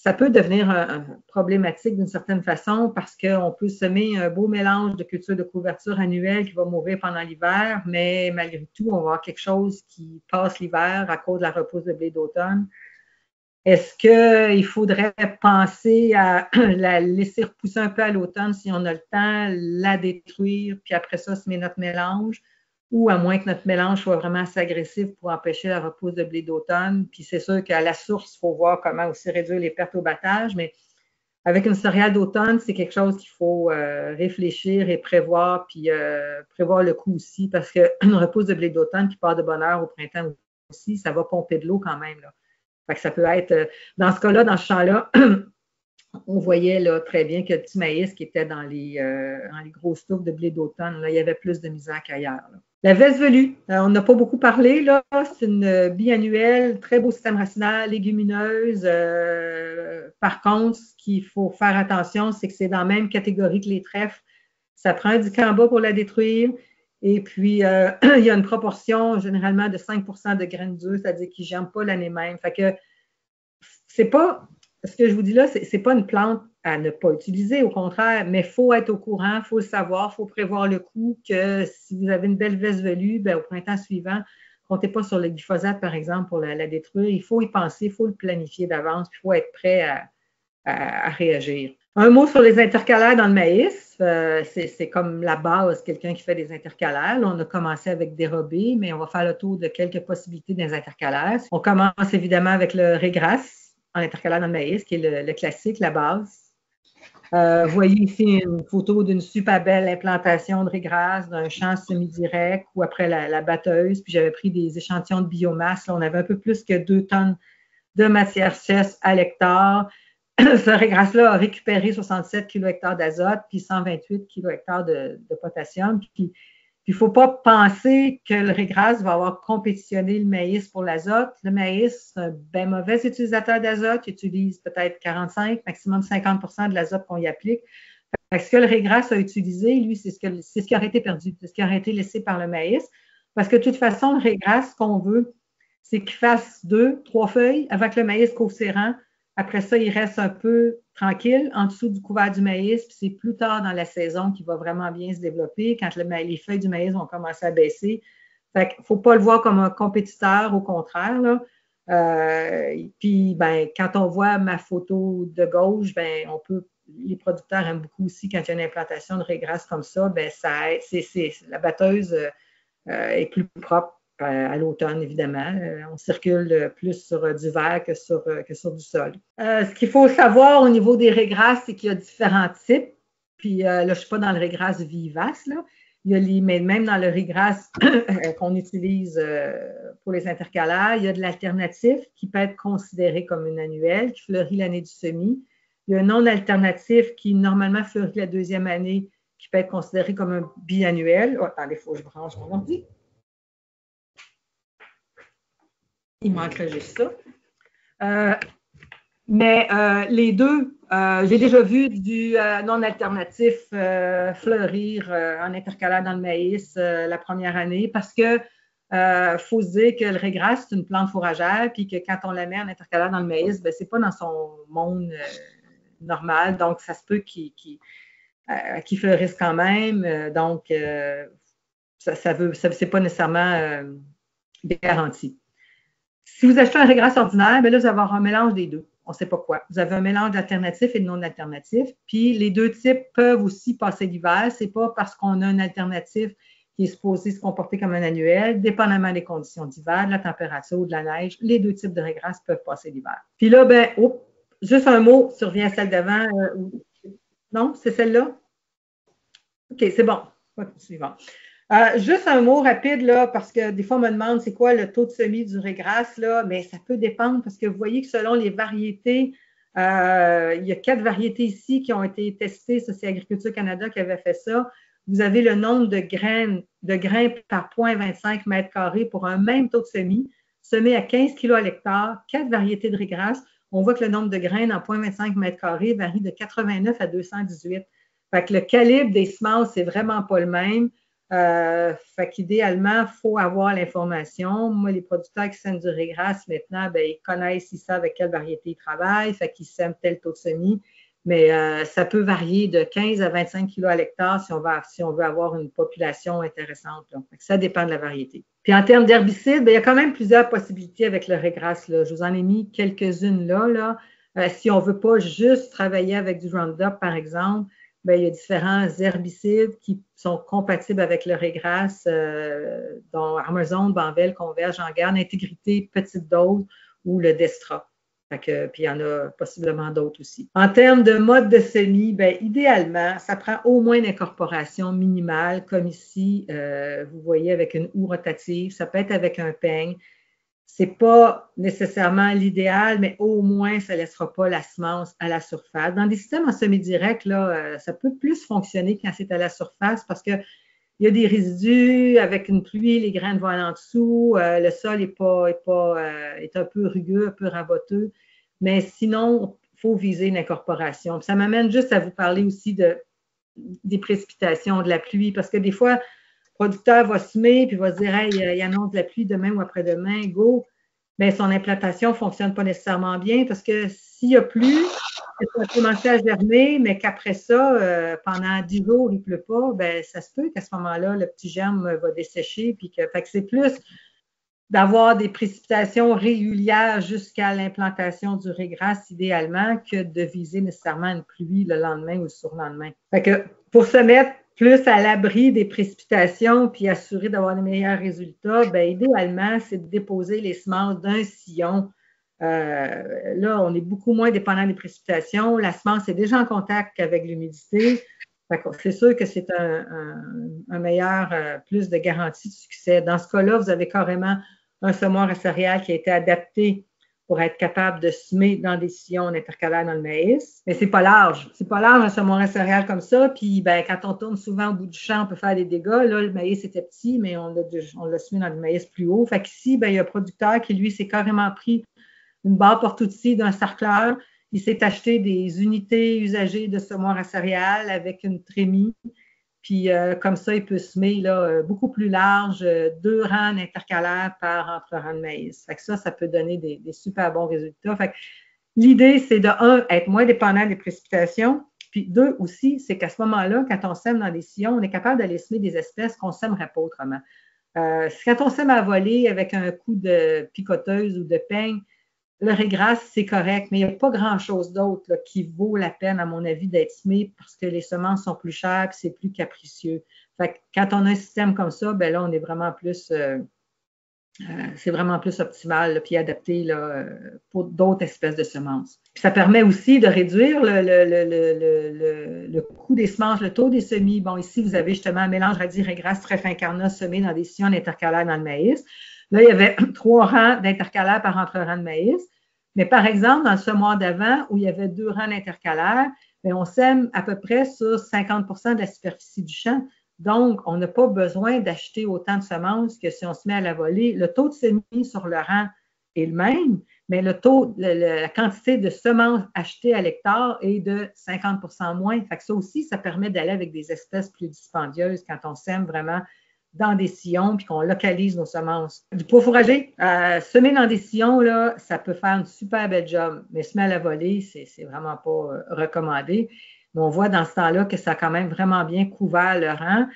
ça peut devenir problématique d'une certaine façon parce qu'on peut semer un beau mélange de cultures de couverture annuelle qui va mourir pendant l'hiver, mais malgré tout, on va avoir quelque chose qui passe l'hiver à cause de la repousse de blé d'automne. Est-ce qu'il faudrait penser à la laisser repousser un peu à l'automne si on a le temps, la détruire, puis après ça, semer notre mélange, ou à moins que notre mélange soit vraiment assez agressif pour empêcher la repousse de blé d'automne. Puis c'est sûr qu'à la source, il faut voir comment aussi réduire les pertes au battage, mais avec une céréale d'automne, c'est quelque chose qu'il faut réfléchir et prévoir, puis prévoir le coût aussi, parce qu'une repousse de blé d'automne qui part de bonne heure au printemps aussi, ça va pomper de l'eau quand même, là. Fait que ça peut être, dans ce cas-là, dans ce champ-là, on voyait là, très bien que le petit maïs qui était dans les grosses touffes de blé d'automne, là, il y avait plus de misère qu'ailleurs. Là. La veste velue, on n'a pas beaucoup parlé, là. C'est une biannuelle, très beau système racinaire, légumineuse. Par contre, ce qu'il faut faire attention, c'est que c'est dans la même catégorie que les trèfles. Ça prend un dicamba pour la détruire. Et puis, il y a une proportion généralement de 5 de graines dures, c'est-à-dire qu'ils ne germent pas l'année même. Fait que c'est pas, ce que je vous dis là, c'est pas une plante à ne pas utiliser, au contraire, mais il faut être au courant, il faut le savoir, il faut prévoir le coup que si vous avez une belle veste velue, ben, au printemps suivant, comptez pas sur le glyphosate, par exemple, pour la détruire. Il faut y penser, il faut le planifier d'avance, puis il faut être prêt à réagir. Un mot sur les intercalaires dans le maïs. C'est comme la base, quelqu'un qui fait des intercalaires. Là, on a commencé avec dérobé, mais on va faire le tour de quelques possibilités des intercalaires. On commence évidemment avec le régras en intercalaire dans le maïs, qui est le classique, la base. Vous voyez ici une photo d'une super belle implantation de régras d'un champ semi-direct ou après la batteuse. Puis j'avais pris des échantillons de biomasse. Là, on avait un peu plus que 2 tonnes de matière sèche à l'hectare. Ce régras-là a récupéré 67 kHz d'azote puis 128 kHz de potassium. Puis il ne faut pas penser que le régras va avoir compétitionné le maïs pour l'azote. Le maïs, c'est un bien mauvais utilisateur d'azote. Il utilise peut-être 45, maximum 50 de l'azote qu'on y applique. Ce que le régras a utilisé, lui, c'est ce qui aurait été perdu, c'est ce qui aurait été laissé par le maïs. Parce que de toute façon, le régras, ce qu'on veut, c'est qu'il fasse 2, 3 feuilles avec le maïs couvre ses rangs. Après ça, il reste un peu tranquille en dessous du couvert du maïs. Puis c'est plus tard dans la saison qu'il va vraiment bien se développer, quand les feuilles du maïs vont commencer à baisser. Fait qu'il ne faut pas le voir comme un compétiteur, au contraire, là. Puis, ben, quand on voit ma photo de gauche, ben, les producteurs aiment beaucoup aussi quand il y a une implantation de régras comme ça, ben, la batteuse est plus propre à l'automne, évidemment. On circule plus sur du verre que sur du sol. Ce qu'il faut savoir au niveau des régras, c'est qu'il y a différents types. Puis là, je ne suis pas dans le régras vivace, là. Mais même dans le régras qu'on utilise pour les intercalaires, il y a de l'alternatif qui peut être considéré comme une annuelle, qui fleurit l'année du semis. Il y a un non-alternatif qui normalement fleurit la deuxième année, qui peut être considéré comme un biannuel. Oh, attendez, il faut que je branche mon ordi. Il manquerait juste ça. Mais les deux, j'ai déjà vu du non-alternatif fleurir en intercalaire dans le maïs la première année parce que faut se dire que le régras, c'est une plante fourragère, puis que quand on la met en intercalaire dans le maïs, ben, c'est pas dans son monde normal, donc ça se peut qu'il fleurisse quand même. Donc, c'est pas nécessairement garanti. Si vous achetez un régras ordinaire, bien là, vous allez avoir un mélange des deux. On ne sait pas quoi. Vous avez un mélange d'alternatifs et de non-alternatifs. Puis les deux types peuvent aussi passer l'hiver. Ce n'est pas parce qu'on a un alternatif qui est supposé se comporter comme un annuel, dépendamment des conditions d'hiver, de la température ou de la neige. Les deux types de régras peuvent passer l'hiver. Puis là, ben, juste un mot survient à celle d'avant. Non, c'est celle-là? OK, c'est bon. Suivant. Juste un mot rapide, là, parce que des fois, on me demande c'est quoi le taux de semis du régras, là, mais ça peut dépendre parce que vous voyez que selon les variétés, il y a 4 variétés ici qui ont été testées. Ça, c'est Agriculture Canada qui avait fait ça. Vous avez le nombre de grains par 0,25 mètres carrés pour un même taux de semis, semé à 15 kg à l'hectare, 4 variétés de régras. On voit que le nombre de graines en 0,25 mètres carrés varie de 89 à 218. Fait que le calibre des semences, c'est vraiment pas le même. Fait qu'idéalement, il faut avoir l'information. Moi, les producteurs qui sèment du régras maintenant, ben, ils connaissent, ils savent avec quelle variété ils travaillent, fait qu'ils sèment tel taux de semis. Mais ça peut varier de 15 à 25 kg à l'hectare si on veut avoir une population intéressante. Ça dépend de la variété. Puis en termes d'herbicides, ben, il y a quand même plusieurs possibilités avec le régras. Là. Je vous en ai mis quelques-unes là. Si on ne veut pas juste travailler avec du Roundup, par exemple, bien, il y a différents herbicides qui sont compatibles avec le régras, dont Armazone, Banvel, Converge, en garde, Intégrité, petite dose ou le Destra. Puis il y en a possiblement d'autres aussi. En termes de mode de semis, bien, idéalement, ça prend au moins une incorporation minimale, comme ici, vous voyez, avec une houe rotative. Ça peut être avec un peigne. Ce n'est pas nécessairement l'idéal, mais au moins, ça ne laissera pas la semence à la surface. Dans des systèmes en semi-direct, là, ça peut plus fonctionner quand c'est à la surface parce qu'il y a des résidus, avec une pluie, les graines vont en dessous, le sol est un peu rugueux, un peu raboteux, mais sinon, il faut viser une incorporation. Ça m'amène juste à vous parler aussi des précipitations, de la pluie, parce que des fois, producteur va semer puis va se dire hey, il annonce de la pluie demain ou après-demain, go. Bien, son implantation ne fonctionne pas nécessairement bien parce que s'il n'y a plus, ça va commencer à germer, mais qu'après ça, pendant 10 jours, il ne pleut pas, bien, ça se peut qu'à ce moment-là, le petit germe va dessécher. Fait que c'est plus d'avoir des précipitations régulières jusqu'à l'implantation du régras idéalement que de viser nécessairement une pluie le lendemain ou le surlendemain. Fait que pour se mettre plus à l'abri des précipitations puis assurer d'avoir les meilleurs résultats, bien, idéalement, c'est de déposer les semences d'un sillon Là, on est beaucoup moins dépendant des précipitations. La semence est déjà en contact avec l'humidité. C'est sûr que c'est un meilleur, plus de garantie de succès. Dans ce cas-là, vous avez carrément un semoir à céréales qui a été adapté pour être capable de semer dans des sillons intercalaires dans le maïs. Mais c'est pas large. C'est pas large un semoir à céréales comme ça. Puis ben, quand on tourne souvent au bout du champ, on peut faire des dégâts. Là, le maïs était petit, mais on l'a semé dans le maïs plus haut. Fait qu'ici, ben, il y a un producteur qui, lui, s'est carrément pris une barre porte-outils d'un sarcleur. Il s'est acheté des unités usagées de semoir à céréales avec une trémie. Puis comme ça, il peut semer là, beaucoup plus large, 2 rangs intercalaires par entre rangs de maïs. Fait que ça peut donner des super bons résultats. Fait que l'idée, c'est de, un, être moins dépendant des précipitations. Puis deux aussi, c'est qu'à ce moment-là, quand on sème dans des sillons, on est capable d'aller semer des espèces qu'on ne sèmerait pas autrement. Quand on sème à voler avec un coup de picoteuse ou de peigne, le régras, c'est correct, mais il n'y a pas grand-chose d'autre qui vaut la peine, à mon avis, d'être semé parce que les semences sont plus chères et c'est plus capricieux. Fait que quand on a un système comme ça, ben là, on est vraiment plus, c'est vraiment plus optimal là, puis adapté là, pour d'autres espèces de semences. Puis ça permet aussi de réduire le coût des semences, le taux des semis. Bon, ici, vous avez justement un mélange radis régras trèfle incarnat semé dans des sillons intercalaires dans le maïs. Là, il y avait 3 rangs d'intercalaires par entre-rang de maïs. Mais par exemple, dans le semoir d'avant, où il y avait 2 rangs d'intercalaires, on sème à peu près sur 50 de la superficie du champ. Donc, on n'a pas besoin d'acheter autant de semences que si on se met à la volée. Le taux de semis sur le rang est le même, mais la quantité de semences achetées à l'hectare est de 50 moins. Fait que ça aussi, ça permet d'aller avec des espèces plus dispendieuses quand on sème vraiment dans des sillons puis qu'on localise nos semences. Du pot fourragé, semer dans des sillons, là, ça peut faire une super belle job, mais semer à la volée, c'est vraiment pas recommandé. Mais on voit dans ce temps-là que ça a quand même vraiment bien couvert le rang.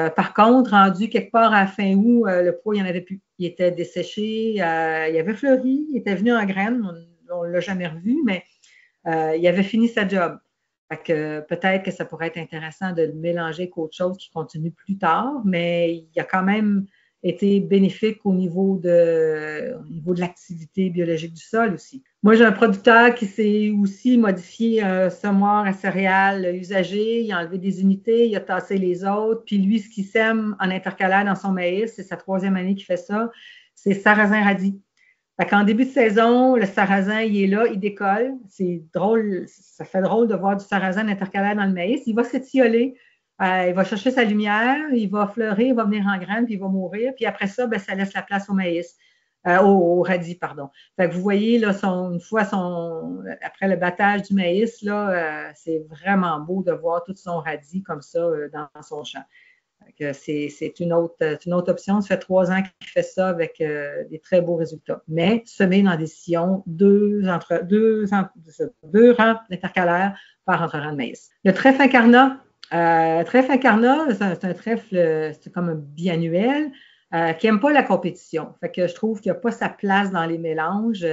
Par contre, rendu quelque part à la fin août, le pois, il n'y en avait plus. Il était desséché, il avait fleuri, il était venu en graines, on ne l'a jamais revu, mais il avait fini sa job. Fait que peut-être que ça pourrait être intéressant de le mélanger avec autre chose qui continue plus tard, mais il a quand même été bénéfique au niveau de l'activité biologique du sol aussi. Moi, j'ai un producteur qui s'est aussi modifié un semoir à céréales usagé, il a enlevé des unités, il a tassé les autres, puis lui, ce qu'il sème en intercalaire dans son maïs, c'est sa 3e année qu'il fait ça, c'est sarrasin radis. Fait qu'en début de saison, le sarrasin, il est là, il décolle. C'est drôle, ça fait drôle de voir du sarrasin intercalaire dans le maïs. Il va s'étioler, il va chercher sa lumière, il va fleurir, il va venir en graines, puis il va mourir. Puis après ça, ben, ça laisse la place au maïs, au radis, pardon. Fait que vous voyez, là, après le battage du maïs, là, c'est vraiment beau de voir tout son radis comme ça dans son champ. C'est une autre option. Ça fait 3 ans qu'il fait ça avec des très beaux résultats. Mais semer dans des sillons, 2 rangs intercalaires par entre-rang de maïs. Le trèfle incarnat, c'est un trèfle, c'est comme un biannuel qui n'aime pas la compétition. Fait que je trouve qu'il n'a pas sa place dans les mélanges,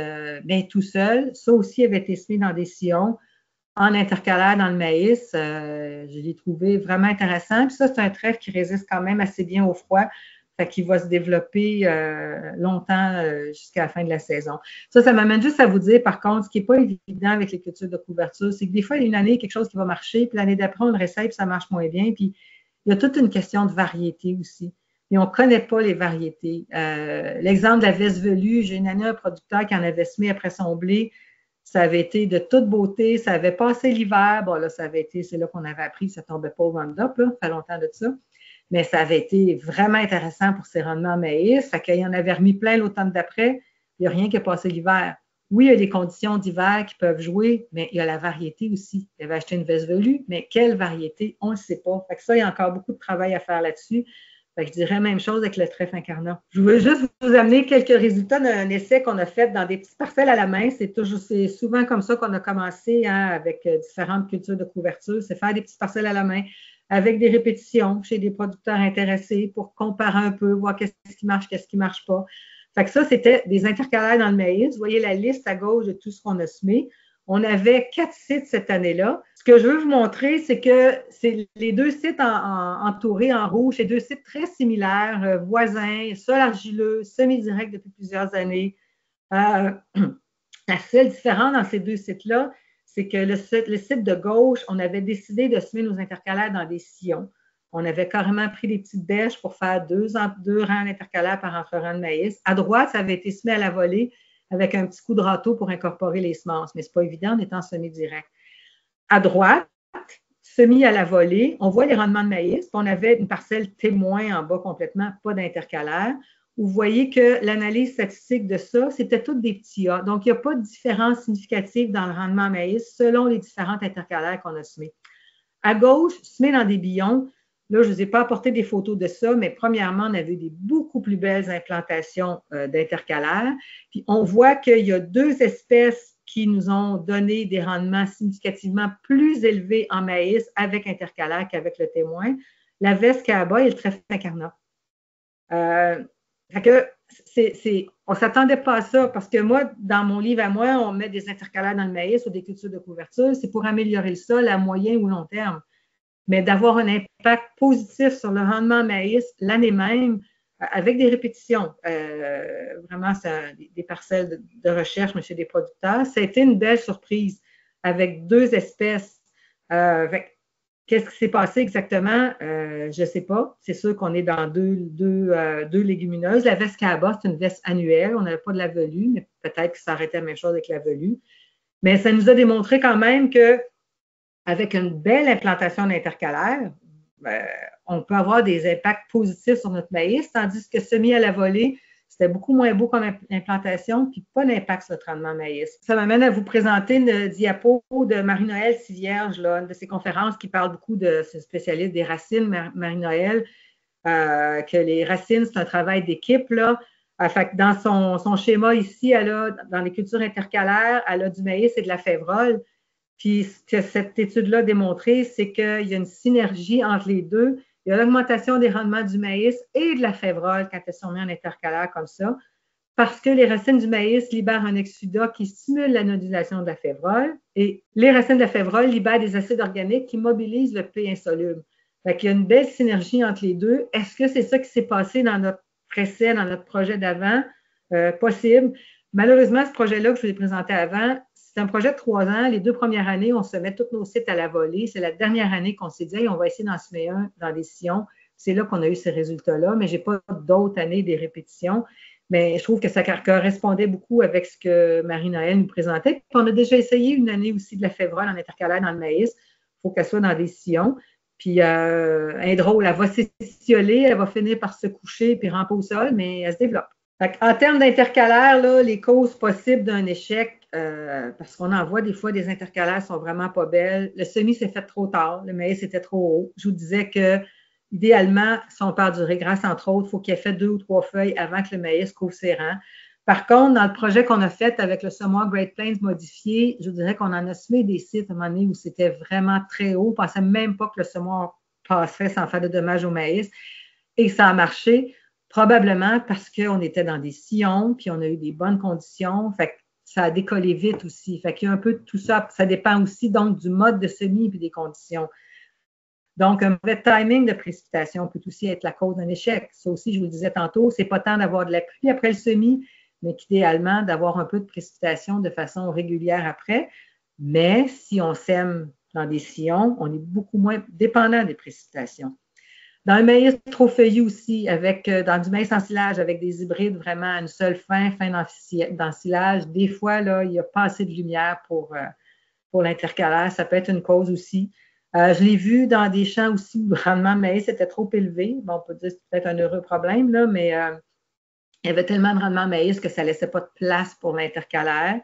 mais tout seul. Ça aussi avait été semé dans des sillons en intercalaire dans le maïs. Je l'ai trouvé vraiment intéressant. Puis ça, c'est un trèfle qui résiste quand même assez bien au froid. Fait qu'il va se développer longtemps jusqu'à la fin de la saison. Ça m'amène juste à vous dire, par contre, ce qui n'est pas évident avec les cultures de couverture, c'est que des fois, il y a une année, quelque chose qui va marcher, puis l'année d'après, on le réessaye, puis ça marche moins bien. Puis il y a toute une question de variété aussi. Et on ne connaît pas les variétés. L'exemple de la veste velue, j'ai une année un producteur qui en avait semé après son blé. Ça avait été de toute beauté, ça avait passé l'hiver. Bon, là, c'est là qu'on avait appris que ça ne tombait pas au Roundup, là, ça fait longtemps de ça. Mais ça avait été vraiment intéressant pour ses rendements en maïs. Fait qu'il y en avait remis plein l'automne d'après. Il n'y a rien qui a passé l'hiver. Oui, il y a des conditions d'hiver qui peuvent jouer, mais il y a la variété aussi. Il avait acheté une veste velue, mais quelle variété? On ne le sait pas. Fait que ça, il y a encore beaucoup de travail à faire là-dessus. Fait que je dirais la même chose avec le trèfle incarnat. Je veux juste vous amener quelques résultats d'un essai qu'on a fait dans des petites parcelles à la main. C'est souvent comme ça qu'on a commencé avec différentes cultures de couverture. C'est faire des petites parcelles à la main avec des répétitions chez des producteurs intéressés pour comparer un peu, voir qu'est-ce qui marche, qu'est-ce qui ne marche pas. Fait que ça, c'était des intercalaires dans le maïs. Vous voyez la liste à gauche de tout ce qu'on a semé. On avait 4 sites cette année-là. Ce que je veux vous montrer, c'est que c'est les 2 sites entourés en rouge, c'est 2 sites très similaires, voisins, sol argileux, semi-direct depuis plusieurs années. La seule différence dans ces deux sites-là, c'est que le site de gauche, on avait décidé de semer nos intercalaires dans des sillons. On avait carrément pris des petites bêches pour faire deux rangs intercalaires par entre-rang de maïs. À droite, ça avait été semé à la volée avec un petit coup de râteau pour incorporer les semences, mais ce n'est pas évident en étant semé direct. À droite, semis à la volée, on voit les rendements de maïs, puis on avait une parcelle témoin en bas complètement, pas d'intercalaire. Vous voyez que l'analyse statistique de ça, c'était toutes des petits A. Donc, il n'y a pas de différence significative dans le rendement maïs selon les différentes intercalaires qu'on a semées. À gauche, semé dans des billons, là, je ne vous ai pas apporté des photos de ça, mais premièrement, on avait des beaucoup plus belles implantations d'intercalaires. Puis, on voit qu'il y a deux espèces qui nous ont donné des rendements significativement plus élevés en maïs avec intercalaire qu'avec le témoin. La veste Kaaba et le trèfle incarnat. On ne s'attendait pas à ça parce que moi, dans mon livre à moi, on met des intercalaires dans le maïs ou des cultures de couverture. C'est pour améliorer le sol à moyen ou long terme. Mais d'avoir un impact positif sur le rendement maïs l'année même, avec des répétitions, vraiment c'est des parcelles de recherche, monsieur des producteurs, ça a été une belle surprise avec deux espèces. Qu'est-ce qui s'est passé exactement? Je ne sais pas. C'est sûr qu'on est dans deux légumineuses. La veste Kaaba, c'est une veste annuelle. On n'avait pas de la velue, mais peut-être que ça aurait été la même chose avec la velue. Mais ça nous a démontré quand même qu'avec une belle implantation d'intercalaire, on peut avoir des impacts positifs sur notre maïs, tandis que semis à la volée, c'était beaucoup moins beau comme implantation, puis pas d'impact sur le rendement maïs. Ça m'amène à vous présenter une diapo de Marie-Noël Sivierge, là, une de ses conférences qui parle beaucoup de ce spécialiste des racines, Marie-Noël, que les racines, c'est un travail d'équipe, là. Fait que dans son schéma ici, dans les cultures intercalaires, elle a du maïs et de la févrole. Puis ce que cette étude-là a démontré, c'est qu'il y a une synergie entre les deux. Il y a l'augmentation des rendements du maïs et de la févrole quand elles sont mises en intercalaire comme ça, parce que les racines du maïs libèrent un exsudat qui stimule la nodulation de la févrole et les racines de la févrole libèrent des acides organiques qui mobilisent le P insoluble. Fait qu'il y a une belle synergie entre les deux. Est-ce que c'est ça qui s'est passé dans notre précédent, dans notre projet d'avant? Possible. Malheureusement, ce projet-là que je vous ai présenté avant, c'est un projet de 3 ans. Les 2 premières années, on se met tous nos sites à la volée. C'est la dernière année qu'on s'est dit, hey, on va essayer d'en semer un dans des sillons. C'est là qu'on a eu ces résultats-là, mais je n'ai pas d'autres années des répétitions. Mais je trouve que ça correspondait beaucoup avec ce que Marie-Noël nous présentait. Puis on a déjà essayé une année aussi de la févrole en intercalaire dans le maïs. Il faut qu'elle soit dans des sillons. Puis, elle est drôle, elle va s'étioler, elle va finir par se coucher puis ramper au sol, mais elle se développe. En termes d'intercalaire, là, les causes possibles d'un échec, parce qu'on en voit des fois des intercalaires sont vraiment pas belles. Le semis s'est fait trop tard, le maïs était trop haut. Je vous disais que idéalement, si on parle du régras, entre autres, il faut qu'il ait fait 2 ou 3 feuilles avant que le maïs couvre ses rangs. Par contre, dans le projet qu'on a fait avec le semoir Great Plains modifié, je vous dirais qu'on en a semé des sites à un moment donné où c'était vraiment très haut. On ne pensait même pas que le semoir passerait sans faire de dommages au maïs. Et ça a marché, probablement parce qu'on était dans des sillons, puis on a eu des bonnes conditions. Fait que ça a décollé vite aussi. Fait qu'il y a un peu de tout ça. Ça dépend aussi donc du mode de semis et des conditions. Donc, un mauvais timing de précipitation peut aussi être la cause d'un échec. Ça aussi, je vous le disais tantôt, c'est pas tant d'avoir de la pluie après le semis, mais qu'idéalement, d'avoir un peu de précipitation de façon régulière après. Mais si on sème dans des sillons, on est beaucoup moins dépendant des précipitations. Dans le maïs trop feuillu aussi, dans du maïs en silage, avec des hybrides vraiment à une seule fin d'ensilage, des fois, là, il n'y a pas assez de lumière pour l'intercalaire. Ça peut être une cause aussi. Je l'ai vu dans des champs aussi où le rendement de maïs était trop élevé. Bon, on peut dire que c'est peut-être un heureux problème, là, mais il y avait tellement de rendement de maïs que ça ne laissait pas de place pour l'intercalaire.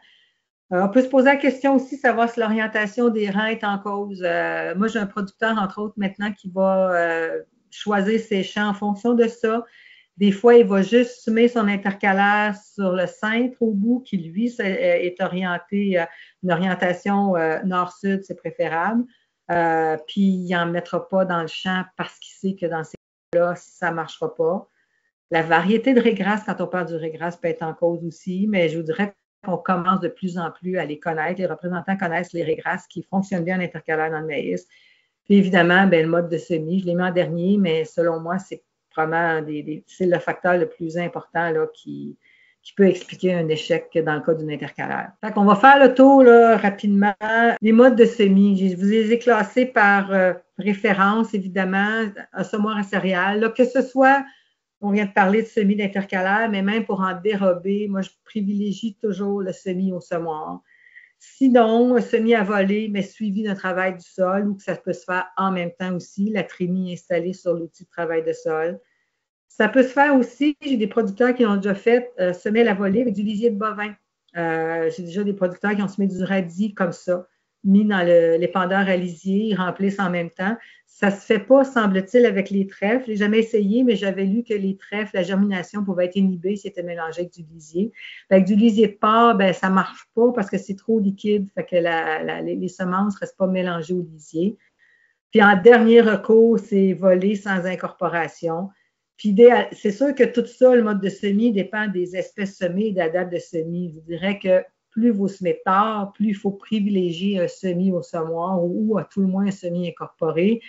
On peut se poser la question aussi, savoir si l'orientation des rangs est en cause. Moi, j'ai un producteur, entre autres, maintenant, qui va choisir ses champs en fonction de ça. Des fois, il va juste semer son intercalaire sur le cintre au bout, qui, lui, est orienté, une orientation nord-sud, c'est préférable. Puis, il n'en mettra pas dans le champ parce qu'il sait que dans ces cas-là, ça ne marchera pas. La variété de régras, quand on parle du régras, peut être en cause aussi, mais je vous dirais qu'on commence de plus en plus à les connaître. Les représentants connaissent les régras qui fonctionnent bien en intercalaire dans le maïs. Puis évidemment, le mode de semis, je l'ai mis en dernier, mais selon moi, c'est vraiment c'est le facteur le plus important là, qui qui peut expliquer un échec dans le cas d'une intercalaire. Fait qu'on va faire le tour là, rapidement. Les modes de semis, je vous les ai classés par référence, évidemment, un semoir à céréales. Là, que ce soit, on vient de parler de semis d'intercalaire, mais même pour en dérober, moi, je privilégie toujours le semis au semoir. Sinon, un semis à voler, mais suivi d'un travail du sol ou que ça peut se faire en même temps aussi, la trémie installée sur l'outil de travail de sol. Ça peut se faire aussi, j'ai des producteurs qui ont déjà fait semer à la volée avec du lisier de bovin. J'ai déjà des producteurs qui ont semé du radis comme ça, mis dans l'épandeur à lisier, ils remplissent en même temps. Ça ne se fait pas, semble-t-il, avec les trèfles. Je n'ai jamais essayé, mais j'avais lu que les trèfles, la germination pouvait être inhibée si c'était mélangé avec du lisier. Avec du lisier de porc, ben, ça ne marche pas parce que c'est trop liquide, fait que les semences ne restent pas mélangées au lisier. Puis en dernier recours, c'est voler sans incorporation. Puis c'est sûr que tout ça, le mode de semis dépend des espèces semées et de la date de semis. Je dirais que plus vous semez tard, plus il faut privilégier un semis au semoir ou à tout le moins un semis incorporé.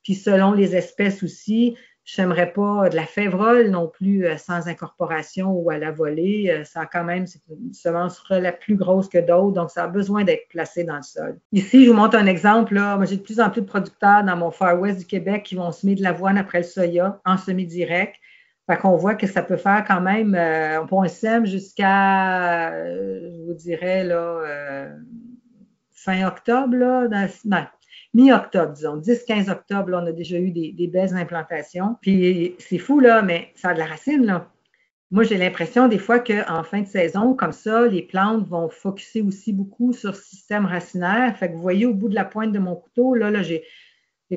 Puis selon les espèces aussi, je n'aimerais pas de la févrole non plus sans incorporation ou à la volée. Ça a quand même, c'est une semence la plus grosse que d'autres, donc ça a besoin d'être placé dans le sol. Ici, je vous montre un exemple. Là. Moi, j'ai de plus en plus de producteurs dans mon Far West du Québec qui vont semer de l'avoine après le soya en semi-direct. Fait qu'on voit que ça peut faire quand même, on sème jusqu'à, je vous dirais, là, fin octobre, là, mi-octobre, disons, 10-15 octobre, là, on a déjà eu des belles implantations. Puis c'est fou, là, mais ça a de la racine, là. Moi, j'ai l'impression des fois qu'en fin de saison, comme ça, les plantes vont focusser aussi beaucoup sur le système racinaire. Fait que vous voyez au bout de la pointe de mon couteau, là j'ai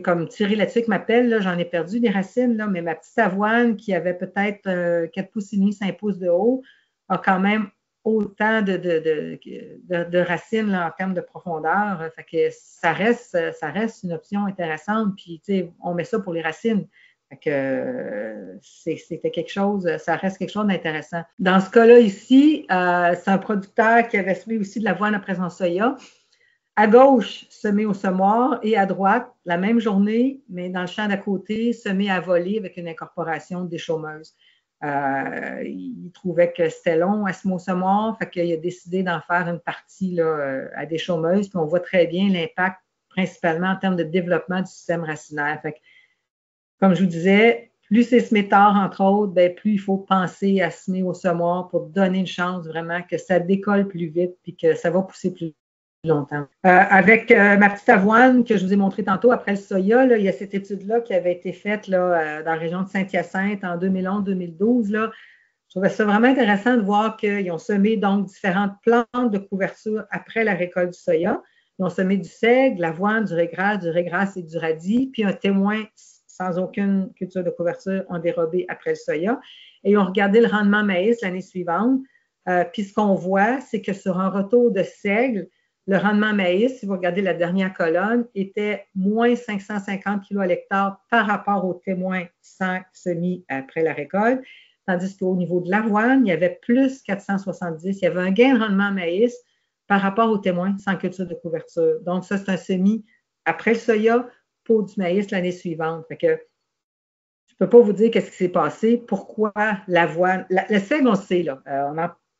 comme tiré là-dessus avec ma pelle, là, j'en ai perdu des racines, là, mais ma petite avoine qui avait peut-être 4 pouces et demi, 5 pouces de haut, a quand même autant de racines là, en termes de profondeur. Fait que ça reste une option intéressante. Puis, tu sais, on met ça pour les racines. Fait que c'était quelque chose, ça reste quelque chose d'intéressant. Dans ce cas-là ici, c'est un producteur qui avait semé aussi de l'avoine à présence soya. À gauche, semé au semoir et à droite, la même journée, mais dans le champ d'à côté, semé à voler avec une incorporation des chômeuses. Il trouvait que c'était long à semer au semoir, fait qu'il a décidé d'en faire une partie là, à des chômeuses, puis on voit très bien l'impact principalement en termes de développement du système racinaire. Fait que, comme je vous disais, plus c'est semé tard, entre autres, bien, plus il faut penser à semer au semoir pour donner une chance vraiment que ça décolle plus vite puis que ça va pousser plus longtemps. Avec ma petite avoine que je vous ai montré tantôt après le soya, là, il y a cette étude-là qui avait été faite là, dans la région de Saint-Hyacinthe en 2011-2012. Je trouvais ça vraiment intéressant de voir qu'ils ont semé donc différentes plantes de couverture après la récolte du soya. Ils ont semé du seigle, de l'avoine, du régras et du radis, puis un témoin sans aucune culture de couverture ont dérobé après le soya. Et ils ont regardé le rendement maïs l'année suivante. Puis ce qu'on voit, c'est que sur un retour de seigle, le rendement maïs, si vous regardez la dernière colonne, était moins 550 kg à l'hectare par rapport aux témoins sans semis après la récolte, tandis qu'au niveau de l'avoine, il y avait plus 470. Il y avait un gain de rendement maïs par rapport aux témoins sans culture de couverture. Donc ça, c'est un semis après le soya pour du maïs l'année suivante. Fait que je ne peux pas vous dire qu'est-ce qui s'est passé, pourquoi l'avoine. Le seigle, on le sait, là.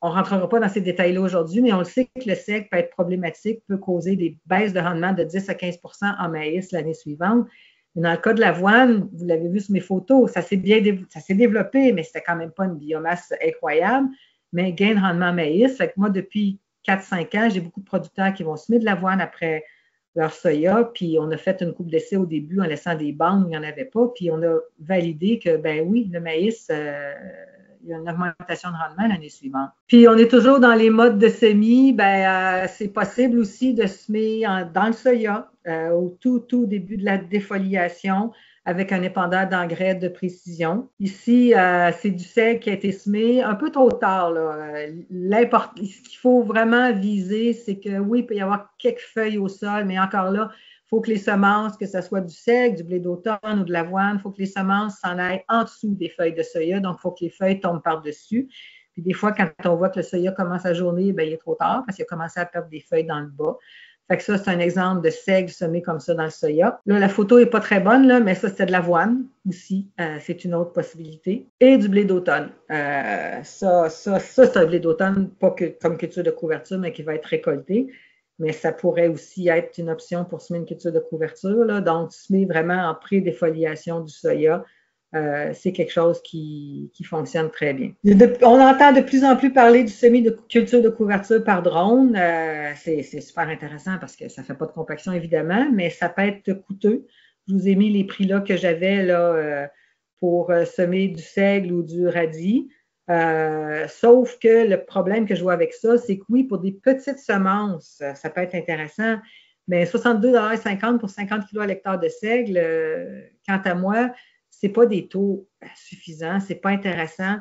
On ne rentrera pas dans ces détails-là aujourd'hui, mais on le sait que le seigle peut être problématique, peut causer des baisses de rendement de 10 à 15 en maïs l'année suivante. Mais dans le cas de l'avoine, vous l'avez vu sur mes photos, ça s'est développé, mais c'était quand même pas une biomasse incroyable, mais gain de rendement maïs. Fait que moi, depuis 4-5 ans, j'ai beaucoup de producteurs qui vont semer de l'avoine après leur soya, puis on a fait une coupe d'essai au début en laissant des bandes où il n'y en avait pas, puis on a validé que, ben oui, le maïs, il y a une augmentation de rendement l'année suivante. Puis on est toujours dans les modes de semis, ben c'est possible aussi de semer dans le soya au tout début de la défoliation avec un épandeur d'engrais de précision. Ici, c'est du seigle qui a été semé un peu trop tard. Là. Ce qu'il faut vraiment viser, c'est que oui, il peut y avoir quelques feuilles au sol, mais encore là, il faut que les semences, que ce soit du seigle, du blé d'automne ou de l'avoine, il faut que les semences s'en aillent en dessous des feuilles de soya. Donc, il faut que les feuilles tombent par-dessus. Puis des fois, quand on voit que le soya commence à jaunir, bien, il est trop tard parce qu'il a commencé à perdre des feuilles dans le bas. Fait que ça, c'est un exemple de seigle semé comme ça dans le soya. Là, la photo n'est pas très bonne, là, mais ça, c'était de l'avoine aussi. C'est une autre possibilité. Et du blé d'automne. Ça, c'est un blé d'automne, pas que, comme culture de couverture, mais qui va être récolté. Mais ça pourrait aussi être une option pour semer une culture de couverture. Là. Donc, semer vraiment en pré-défoliation du soya, c'est quelque chose qui fonctionne très bien. On entend de plus en plus parler du semis de culture de couverture par drone. C'est super intéressant parce que ça ne fait pas de compaction, évidemment, mais ça peut être coûteux. Je vous ai mis les prix là que j'avais là, pour semer du seigle ou du radis. Sauf que le problème que je vois avec ça, c'est que oui, pour des petites semences, ça peut être intéressant, mais 62,50 pour 50 kg à l'hectare de seigle, quant à moi, c'est pas des taux suffisants, c'est pas intéressant.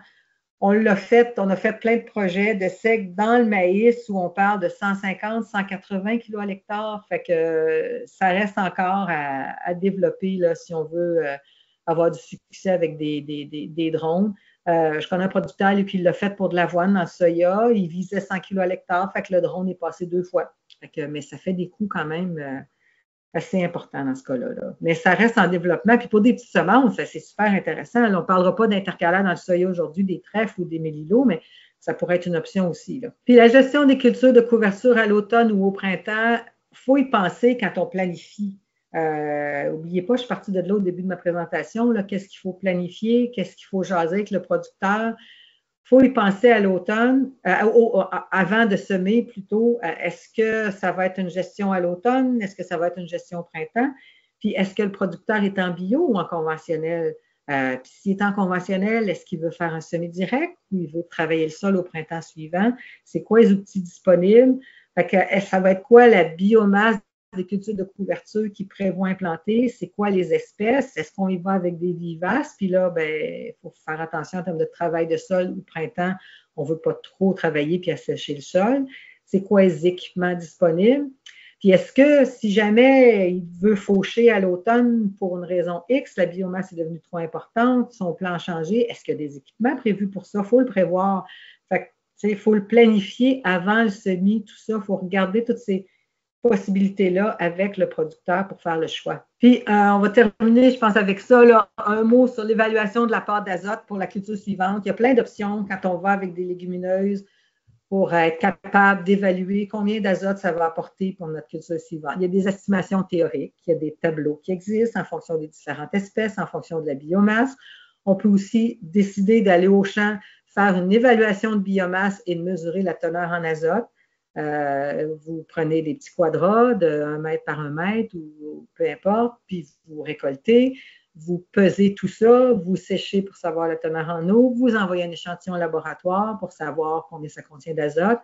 On a fait plein de projets de seigle dans le maïs où on parle de 150, 180 kg à l'hectare. Fait que ça reste encore à développer là, si on veut avoir du succès avec des drones. Je connais un producteur lui, qui l'a fait pour de l'avoine dans le soya. Il visait 100 kg à l'hectare, fait que le drone est passé 2 fois. Mais ça fait des coûts quand même assez important dans ce cas-là. Là. Mais ça reste en développement. Puis pour des petites semences, c'est super intéressant. Là, on ne parlera pas d'intercalaire dans le soya aujourd'hui, des trèfles ou des mélilos, mais ça pourrait être une option aussi. Là. Puis la gestion des cultures de couverture à l'automne ou au printemps, il faut y penser quand on planifie. N'oubliez pas, je suis partie de là au début de ma présentation. Qu'est-ce qu'il faut planifier? Qu'est-ce qu'il faut jaser avec le producteur? Il faut y penser à l'automne, avant de semer plutôt. Est-ce que ça va être une gestion à l'automne? Est-ce que ça va être une gestion au printemps? Puis est-ce que le producteur est en bio ou en conventionnel? Puis s'il est en conventionnel, est-ce qu'il veut faire un semis direct ou il veut travailler le sol au printemps suivant? C'est quoi les outils disponibles? Fait que, ça va être quoi la biomasse des cultures de couverture qui prévoit implanter? C'est quoi les espèces? Est-ce qu'on y va avec des vivaces? Puis là, il faut faire attention en termes de travail de sol au printemps. On ne veut pas trop travailler puis assécher le sol. C'est quoi les équipements disponibles? Puis est-ce que si jamais il veut faucher à l'automne pour une raison X, la biomasse est devenue trop importante, son plan a changé, est-ce qu'il y a des équipements prévus pour ça? Il faut le prévoir. Fait que, il faut le planifier avant le semis, tout ça. Il faut regarder toutes ces possibilités-là avec le producteur pour faire le choix. Puis, on va terminer, je pense, avec ça, là, un mot sur l'évaluation de l'apport d'azote pour la culture suivante. Il y a plein d'options quand on va avec des légumineuses pour être capable d'évaluer combien d'azote ça va apporter pour notre culture suivante. Il y a des estimations théoriques, il y a des tableaux qui existent en fonction des différentes espèces, en fonction de la biomasse. On peut aussi décider d'aller au champ, faire une évaluation de biomasse et de mesurer la teneur en azote. Vous prenez des petits quadras de 1 mètre par 1 mètre ou peu importe, puis vous récoltez, vous pesez tout ça, vous séchez pour savoir la teneur en eau, vous envoyez un échantillon au laboratoire pour savoir combien ça contient d'azote.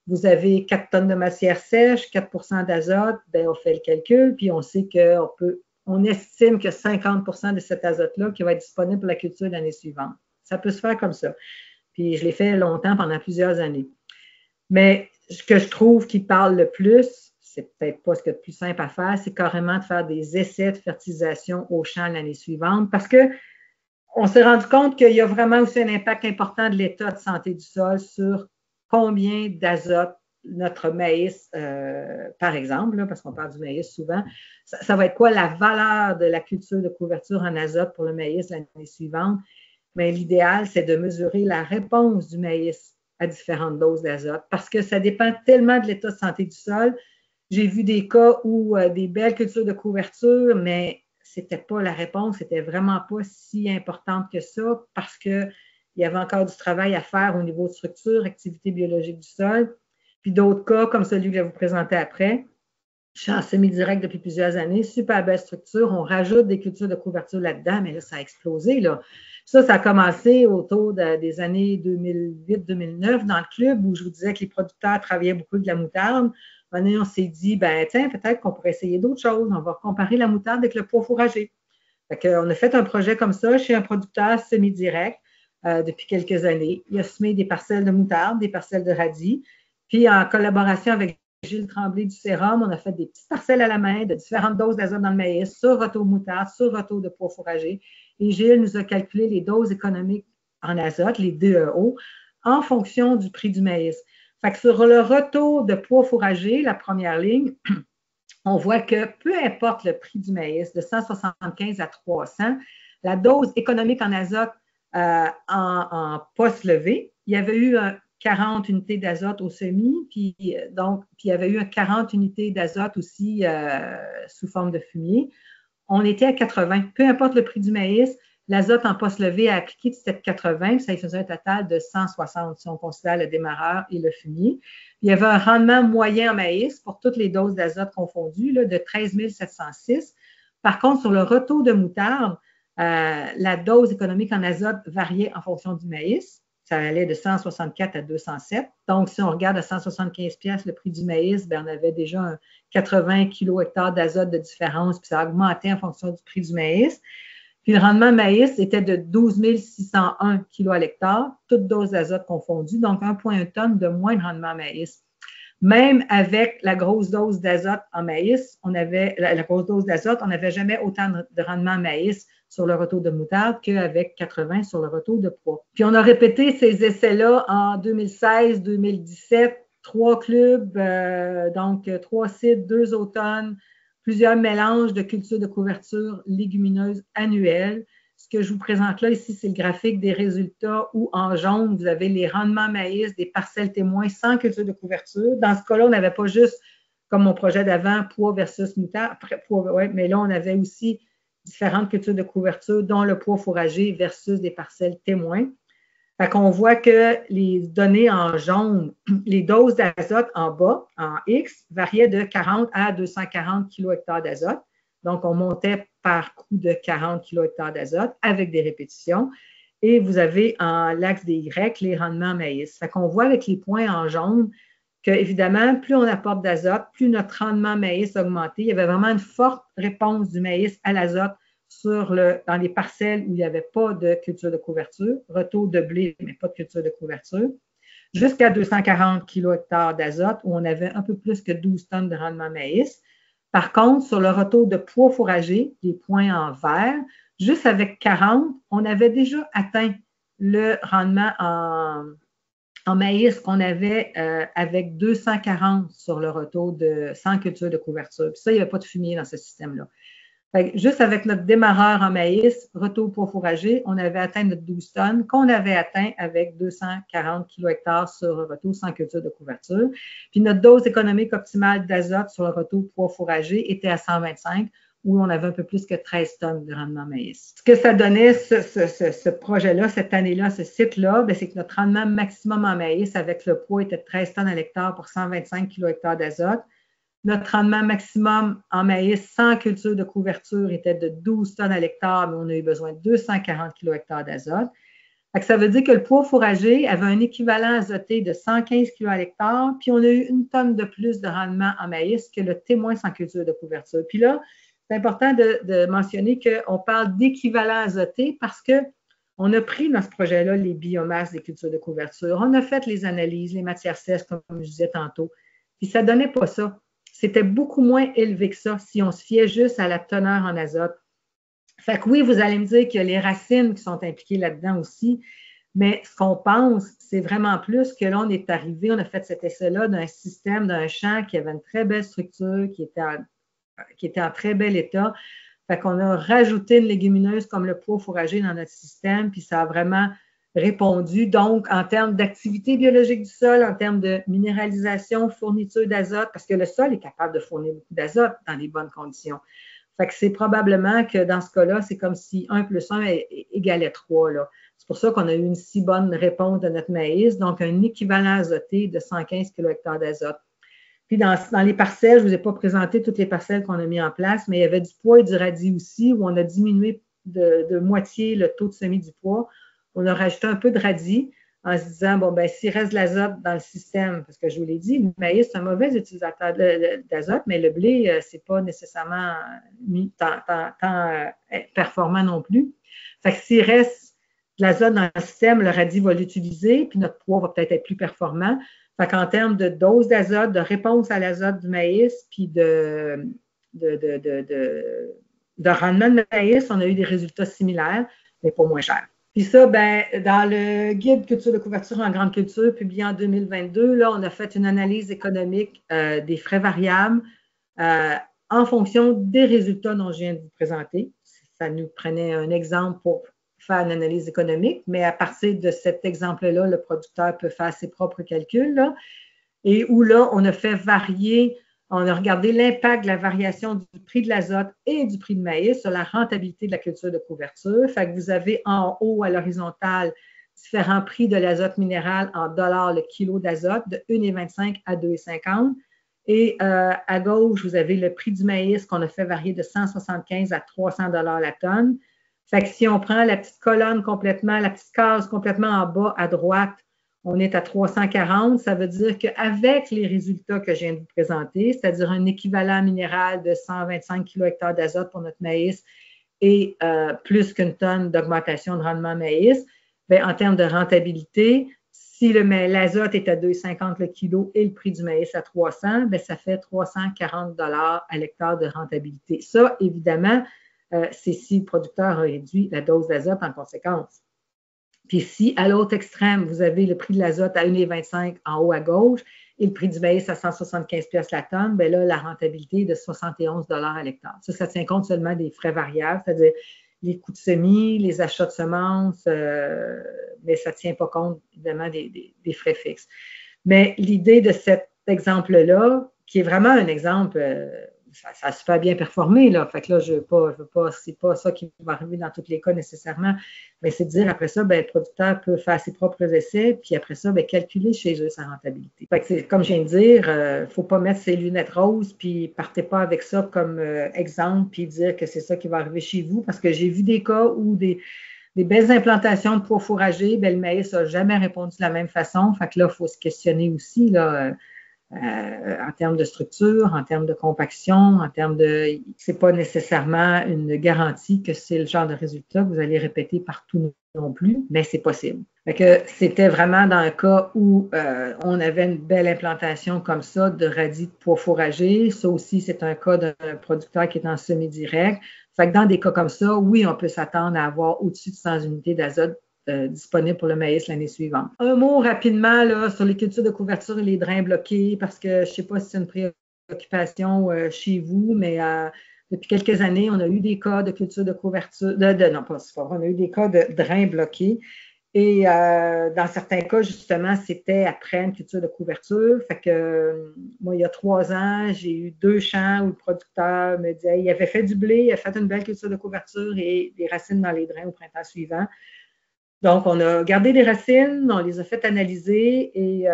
Vous avez 4 tonnes de matière sèche, 4 d'azote, on fait le calcul, puis on sait on estime que 50 de cet azote-là qui va être disponible pour la culture l'année suivante. Ça peut se faire comme ça. Puis je l'ai fait longtemps, pendant plusieurs années. Mais ce que je trouve qui parle le plus, c'est peut-être pas ce qu'il y a de plus simple à faire, c'est carrément de faire des essais de fertilisation au champ l'année suivante parce qu'on s'est rendu compte qu'il y a vraiment aussi un impact important de l'état de santé du sol sur combien d'azote notre maïs, par exemple, là, parce qu'on parle du maïs souvent, ça va être quoi la valeur de la culture de couverture en azote pour le maïs l'année suivante? Mais l'idéal, c'est de mesurer la réponse du maïs à différentes doses d'azote parce que ça dépend tellement de l'état de santé du sol. J'ai vu des cas où des belles cultures de couverture, mais c'était pas la réponse, c'était vraiment pas si importante que ça parce qu'il y avait encore du travail à faire au niveau de structure, activité biologique du sol. Puis d'autres cas, comme celui que je vais vous présenter après, je suis en semi-direct depuis plusieurs années, super belle structure, on rajoute des cultures de couverture là-dedans, mais là, ça a explosé, là. Ça a commencé autour des années 2008-2009 dans le club où je vous disais que les producteurs travaillaient beaucoup avec de la moutarde. On s'est dit, tiens, peut-être qu'on pourrait essayer d'autres choses. On va comparer la moutarde avec le pois fourragé. On a fait un projet comme ça chez un producteur semi-direct depuis quelques années. Il a semé des parcelles de moutarde, des parcelles de radis. Puis, en collaboration avec Gilles Tremblay du Sérum, on a fait des petites parcelles à la main de différentes doses d'azote dans le maïs, sur retour moutarde, sur retour de pois fourragé. Et Gilles nous a calculé les doses économiques en azote, les DEO, en fonction du prix du maïs. Fait que sur le retour de pois fourragé, la première ligne, on voit que peu importe le prix du maïs, de 175 à 300, la dose économique en azote en poste levé, il y avait eu 40 unités d'azote au semis, puis il y avait eu 40 unités d'azote aussi sous forme de fumier. On était à 80. Peu importe le prix du maïs, l'azote en poste levé à appliquer, c'était de 80, puis ça faisait un total de 160 si on considère le démarreur et le fumier. Il y avait un rendement moyen en maïs pour toutes les doses d'azote confondues là, de 13 706. Par contre, sur le retour de moutarde, la dose économique en azote variait en fonction du maïs. Ça allait de 164 à 207. Donc, si on regarde à 175 pièces le prix du maïs, bien, on avait déjà un 80 kilo-hectares d'azote de différence, puis ça augmentait en fonction du prix du maïs. Puis le rendement maïs était de 12 601 kg à l'hectare, toute dose d'azote confondue, donc 1,1 tonne de moins de rendement maïs. Même avec la grosse dose d'azote en maïs, la grosse dose d'azote, on n'avait jamais autant de rendement maïs sur le retour de moutarde qu'avec 80 sur le retour de pois. Puis on a répété ces essais-là en 2016, 2017, 3 clubs, donc 3 sites, 2 automnes, plusieurs mélanges de cultures de couverture légumineuses annuelles. Ce que je vous présente là ici, c'est le graphique des résultats où en jaune, vous avez les rendements maïs des parcelles témoins sans culture de couverture. Dans ce cas-là, on n'avait pas juste, comme mon projet d'avant, pois versus moutarde, mais là, on avait aussi différentes cultures de couverture, dont le pois fourragé versus des parcelles témoins. Fait qu'on voit que les données en jaune, les doses d'azote en bas, en X, variaient de 40 à 240 kHz d'azote. Donc, on montait par coup de 40 kHz d'azote avec des répétitions. Et vous avez en l'axe des Y les rendements maïs. Fait qu'on voit avec les points en jaune que, évidemment, plus on apporte d'azote, plus notre rendement maïs a augmenté. Il y avait vraiment une forte réponse du maïs à l'azote dans les parcelles où il n'y avait pas de culture de couverture, retour de blé, mais pas de culture de couverture, jusqu'à 240 kHz d'azote, où on avait un peu plus que 12 tonnes de rendement maïs. Par contre, sur le retour de pois fourragés, les points en vert, juste avec 40, on avait déjà atteint le rendement en maïs qu'on avait avec 240 sur le retour sans culture de couverture. Puis ça, il n'y avait pas de fumier dans ce système-là. Juste avec notre démarreur en maïs, retour pois fourragé, on avait atteint notre 12 tonnes qu'on avait atteint avec 240 kHz sur le retour sans culture de couverture. Puis notre dose économique optimale d'azote sur le retour pois fourragé était à 125, où on avait un peu plus que 13 tonnes de rendement maïs. Ce que ça donnait, ce projet-là, cette année-là, ce site-là, c'est que notre rendement maximum en maïs avec le pois était de 13 tonnes à l'hectare pour 125 kHz d'azote. Notre rendement maximum en maïs sans culture de couverture était de 12 tonnes à l'hectare, mais on a eu besoin de 240 kHz d'azote. Ça veut dire que le pois fourragé avait un équivalent azoté de 115 kg à l'hectare, puis on a eu 1 tonne de plus de rendement en maïs que le témoin sans culture de couverture. Puis là, c'est important de mentionner qu'on parle d'équivalent azoté parce qu'on a pris dans ce projet-là les biomasses des cultures de couverture. On a fait les analyses, les matières sèches, comme je disais tantôt, puis ça ne donnait pas ça. C'était beaucoup moins élevé que ça si on se fiait juste à la teneur en azote. Fait que oui, vous allez me dire qu'il y a les racines qui sont impliquées là-dedans aussi, mais ce qu'on pense, c'est vraiment plus que là, on est arrivé, on a fait cet essai-là d'un système, d'un champ qui avait une très belle structure, qui était en très bel état. Fait qu'on a rajouté une légumineuse comme le pois fourragé dans notre système, puis ça a vraiment répondu. Donc, en termes d'activité biologique du sol, en termes de minéralisation, fourniture d'azote, parce que le sol est capable de fournir beaucoup d'azote dans les bonnes conditions. Fait que c'est probablement que dans ce cas-là, c'est comme si 1 plus 1 égalait 3. Là. C'est pour ça qu'on a eu une si bonne réponse de notre maïs, donc un équivalent azoté de 115 kHz d'azote. Puis dans les parcelles, je ne vous ai pas présenté toutes les parcelles qu'on a mis en place, mais il y avait du pois et du radis aussi, où on a diminué de moitié le taux de semis du pois. On a rajouté un peu de radis en se disant, bon, ben s'il reste de l'azote dans le système, parce que je vous l'ai dit, le maïs, c'est un mauvais utilisateur d'azote, mais le blé, c'est pas nécessairement tant performant non plus. Fait que s'il reste de l'azote dans le système, le radis va l'utiliser, puis notre pois va peut-être être plus performant. Fait qu'en termes de dose d'azote, de réponse à l'azote du maïs, puis de rendement de maïs, on a eu des résultats similaires, mais pas moins chers. Puis ça, ben, dans le guide culture de couverture en grande culture, publié en 2022, là, on a fait une analyse économique des frais variables en fonction des résultats dont je viens de vous présenter. Ça nous prenait un exemple pour faire une analyse économique, mais à partir de cet exemple-là, le producteur peut faire ses propres calculs, là, et où là, on a fait varier, on a regardé l'impact de la variation du prix de l'azote et du prix de maïs sur la rentabilité de la culture de couverture. Fait que vous avez en haut à l'horizontale différents prix de l'azote minéral en dollars le kilo d'azote, de 1,25 à 2,50. Et à gauche, vous avez le prix du maïs qu'on a fait varier de 175 à 300 dollars la tonne. Fait que si on prend la petite colonne complètement, la petite case complètement en bas à droite, on est à 340. Ça veut dire qu'avec les résultats que je viens de vous présenter, c'est-à-dire un équivalent minéral de 125 kHz d'azote pour notre maïs et plus qu'une tonne d'augmentation de rendement maïs, bien, en termes de rentabilité, si l'azote est à 2,50 le kilo et le prix du maïs à 300, bien, ça fait 340 $ à l'hectare de rentabilité. Ça, évidemment, c'est si le producteur a réduit la dose d'azote en conséquence. Puis si, à l'autre extrême, vous avez le prix de l'azote à 1,25 en haut à gauche et le prix du maïs à 175 $ la tonne, bien là, la rentabilité est de 71 $ à l'hectare. Ça tient compte seulement des frais variables, c'est-à-dire les coûts de semis, les achats de semences, mais ça ne tient pas compte, évidemment, des frais fixes. Mais l'idée de cet exemple-là, qui est vraiment un exemple, ça a super bien performé, là. Fait que là, c'est pas ça qui va arriver dans tous les cas nécessairement, mais c'est de dire après ça, bien, le producteur peut faire ses propres essais, puis après ça, bien, calculer chez eux sa rentabilité. Fait que c'est, comme je viens de dire, il ne faut pas mettre ses lunettes roses, puis partez pas avec ça comme exemple, puis dire que c'est ça qui va arriver chez vous, parce que j'ai vu des cas où des belles implantations de pois fourragers, bien, le maïs n'a jamais répondu de la même façon. Fait que là, il faut se questionner aussi, là, en termes de structure, en termes de compaction, en termes de... C'est pas nécessairement une garantie que c'est le genre de résultat que vous allez répéter partout non plus, mais c'est possible. Fait que c'était vraiment dans un cas où on avait une belle implantation comme ça de radis de pois fourragers. Ça aussi, c'est un cas d'un producteur qui est en semi-direct. Fait que dans des cas comme ça, oui, on peut s'attendre à avoir au-dessus de 100 unités d'azote disponible pour le maïs l'année suivante. Un mot rapidement là, sur les cultures de couverture et les drains bloqués, parce que je ne sais pas si c'est une préoccupation chez vous, mais depuis quelques années, on a eu des cas de culture de couverture, non, pas vrai, on a eu des cas de drains bloqués. Et dans certains cas, justement, c'était après une culture de couverture. Fait que moi, il y a 3 ans, j'ai eu 2 champs où le producteur me disait il avait fait du blé, il a fait une belle culture de couverture et des racines dans les drains au printemps suivant. Donc, on a gardé les racines, on les a fait analyser et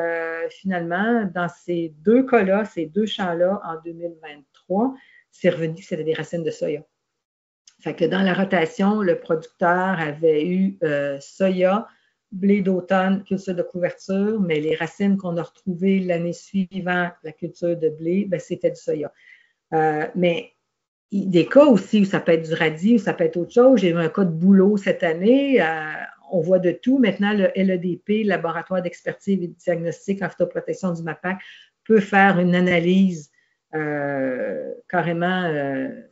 finalement, dans ces 2 cas-là, ces 2 champs-là, en 2023, c'est revenu que c'était des racines de soya. Fait que dans la rotation, le producteur avait eu soya, blé d'automne, culture de couverture, mais les racines qu'on a retrouvées l'année suivante, la culture de blé, bien, c'était du soya. Mais des cas aussi où ça peut être du radis, où ça peut être autre chose. J'ai eu un cas de bouleau cette année. On voit de tout. Maintenant, le LEDP, le laboratoire d'expertise et de diagnostic en phytoprotection du MAPAC, peut faire une analyse carrément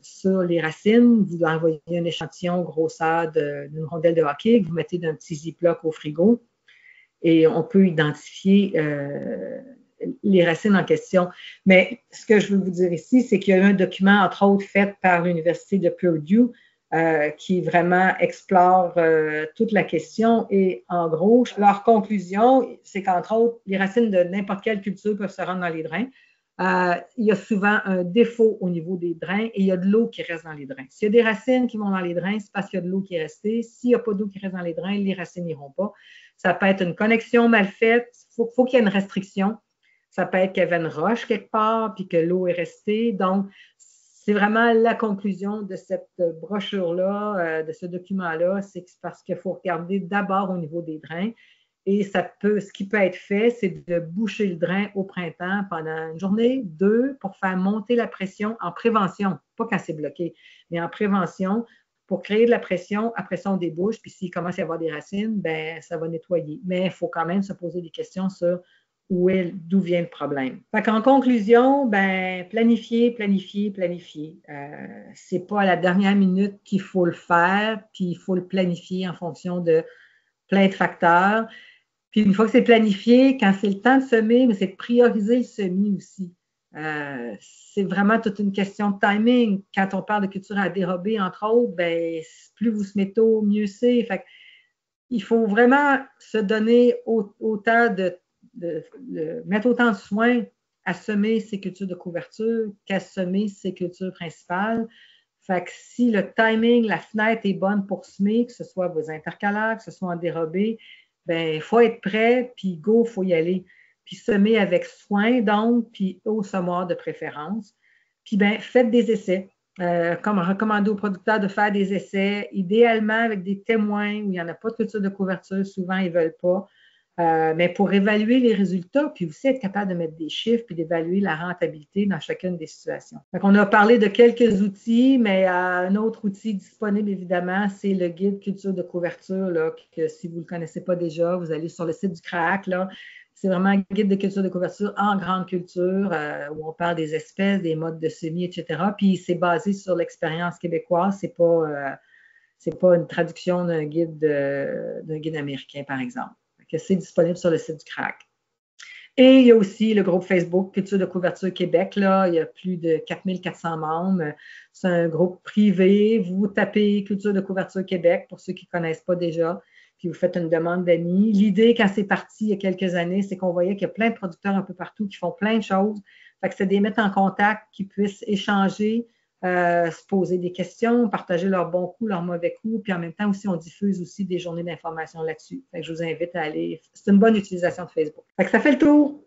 sur les racines. Vous envoyez un échantillon grosseur d'une rondelle de hockey que vous mettez d'un petit ziploc au frigo et on peut identifier les racines en question. Mais ce que je veux vous dire ici, c'est qu'il y a eu un document, entre autres, fait par l'Université de Purdue qui vraiment explore toute la question. Et en gros, leur conclusion, c'est qu'entre autres, les racines de n'importe quelle culture peuvent se rendre dans les drains. Il y a souvent un défaut au niveau des drains et il y a de l'eau qui reste dans les drains. S'il y a des racines qui vont dans les drains, c'est parce qu'il y a de l'eau qui est restée. S'il n'y a pas d'eau qui reste dans les drains, les racines n'iront pas. Ça peut être une connexion mal faite. Il faut qu'il y ait une restriction. Ça peut être qu'il y avait une roche quelque part puis que l'eau est restée. Donc, c'est vraiment la conclusion de cette brochure-là, de ce document-là, c'est parce qu'il faut regarder d'abord au niveau des drains. Et ce qui peut être fait, c'est de boucher le drain au printemps pendant une journée, 2, pour faire monter la pression en prévention, pas quand c'est bloqué, mais en prévention, pour créer de la pression. Après ça, on débouche, puis s'il commence à y avoir des racines, ben ça va nettoyer. Mais il faut quand même se poser des questions sur d'où vient le problème. Fait qu'en conclusion, ben planifier, planifier, planifier. C'est pas à la dernière minute qu'il faut le faire, puis il faut le planifier en fonction de plein de facteurs. Puis une fois que c'est planifié, quand c'est le temps de semer, mais c'est de prioriser le semis aussi. C'est vraiment toute une question de timing. Quand on parle de culture à dérober, entre autres, ben, plus vous se mettez tôt, mieux c'est. Fait que, il faut vraiment se donner autant mettre autant de soin à semer ses cultures de couverture qu'à semer ses cultures principales. Fait que si le timing, la fenêtre est bonne pour semer, que ce soit vos intercalaires, que ce soit en dérobé, ben il faut être prêt, puis go, il faut y aller. Puis semer avec soin, donc, puis au semoir de préférence. Puis ben faites des essais. Comme recommander aux producteurs de faire des essais, idéalement avec des témoins où il n'y en a pas de culture de couverture, souvent ils ne veulent pas. Mais pour évaluer les résultats, puis aussi être capable de mettre des chiffres, puis d'évaluer la rentabilité dans chacune des situations. Donc, on a parlé de quelques outils, mais un autre outil disponible, évidemment, c'est le guide culture de couverture, là, que si vous ne le connaissez pas déjà, vous allez sur le site du CRAAC, là. C'est vraiment un guide de culture de couverture en grande culture, où on parle des espèces, des modes de semis, etc. Puis c'est basé sur l'expérience québécoise, c'est pas une traduction d'un guide américain, par exemple. C'est disponible sur le site du CRAAC. Et il y a aussi le groupe Facebook Culture de couverture Québec. Là, il y a plus de 4400 membres. C'est un groupe privé. Vous tapez Culture de couverture Québec pour ceux qui ne connaissent pas déjà, puis vous faites une demande d'amis. L'idée, quand c'est parti il y a quelques années, c'est qu'on voyait qu'il y a plein de producteurs un peu partout qui font plein de choses. Fait que c'est des mettre en contact qui puissent échanger, se poser des questions, partager leurs bons coups, leurs mauvais coups, puis en même temps aussi, on diffuse aussi des journées d'information là-dessus. Fait que je vous invite à aller. C'est une bonne utilisation de Facebook. Fait que ça fait le tour.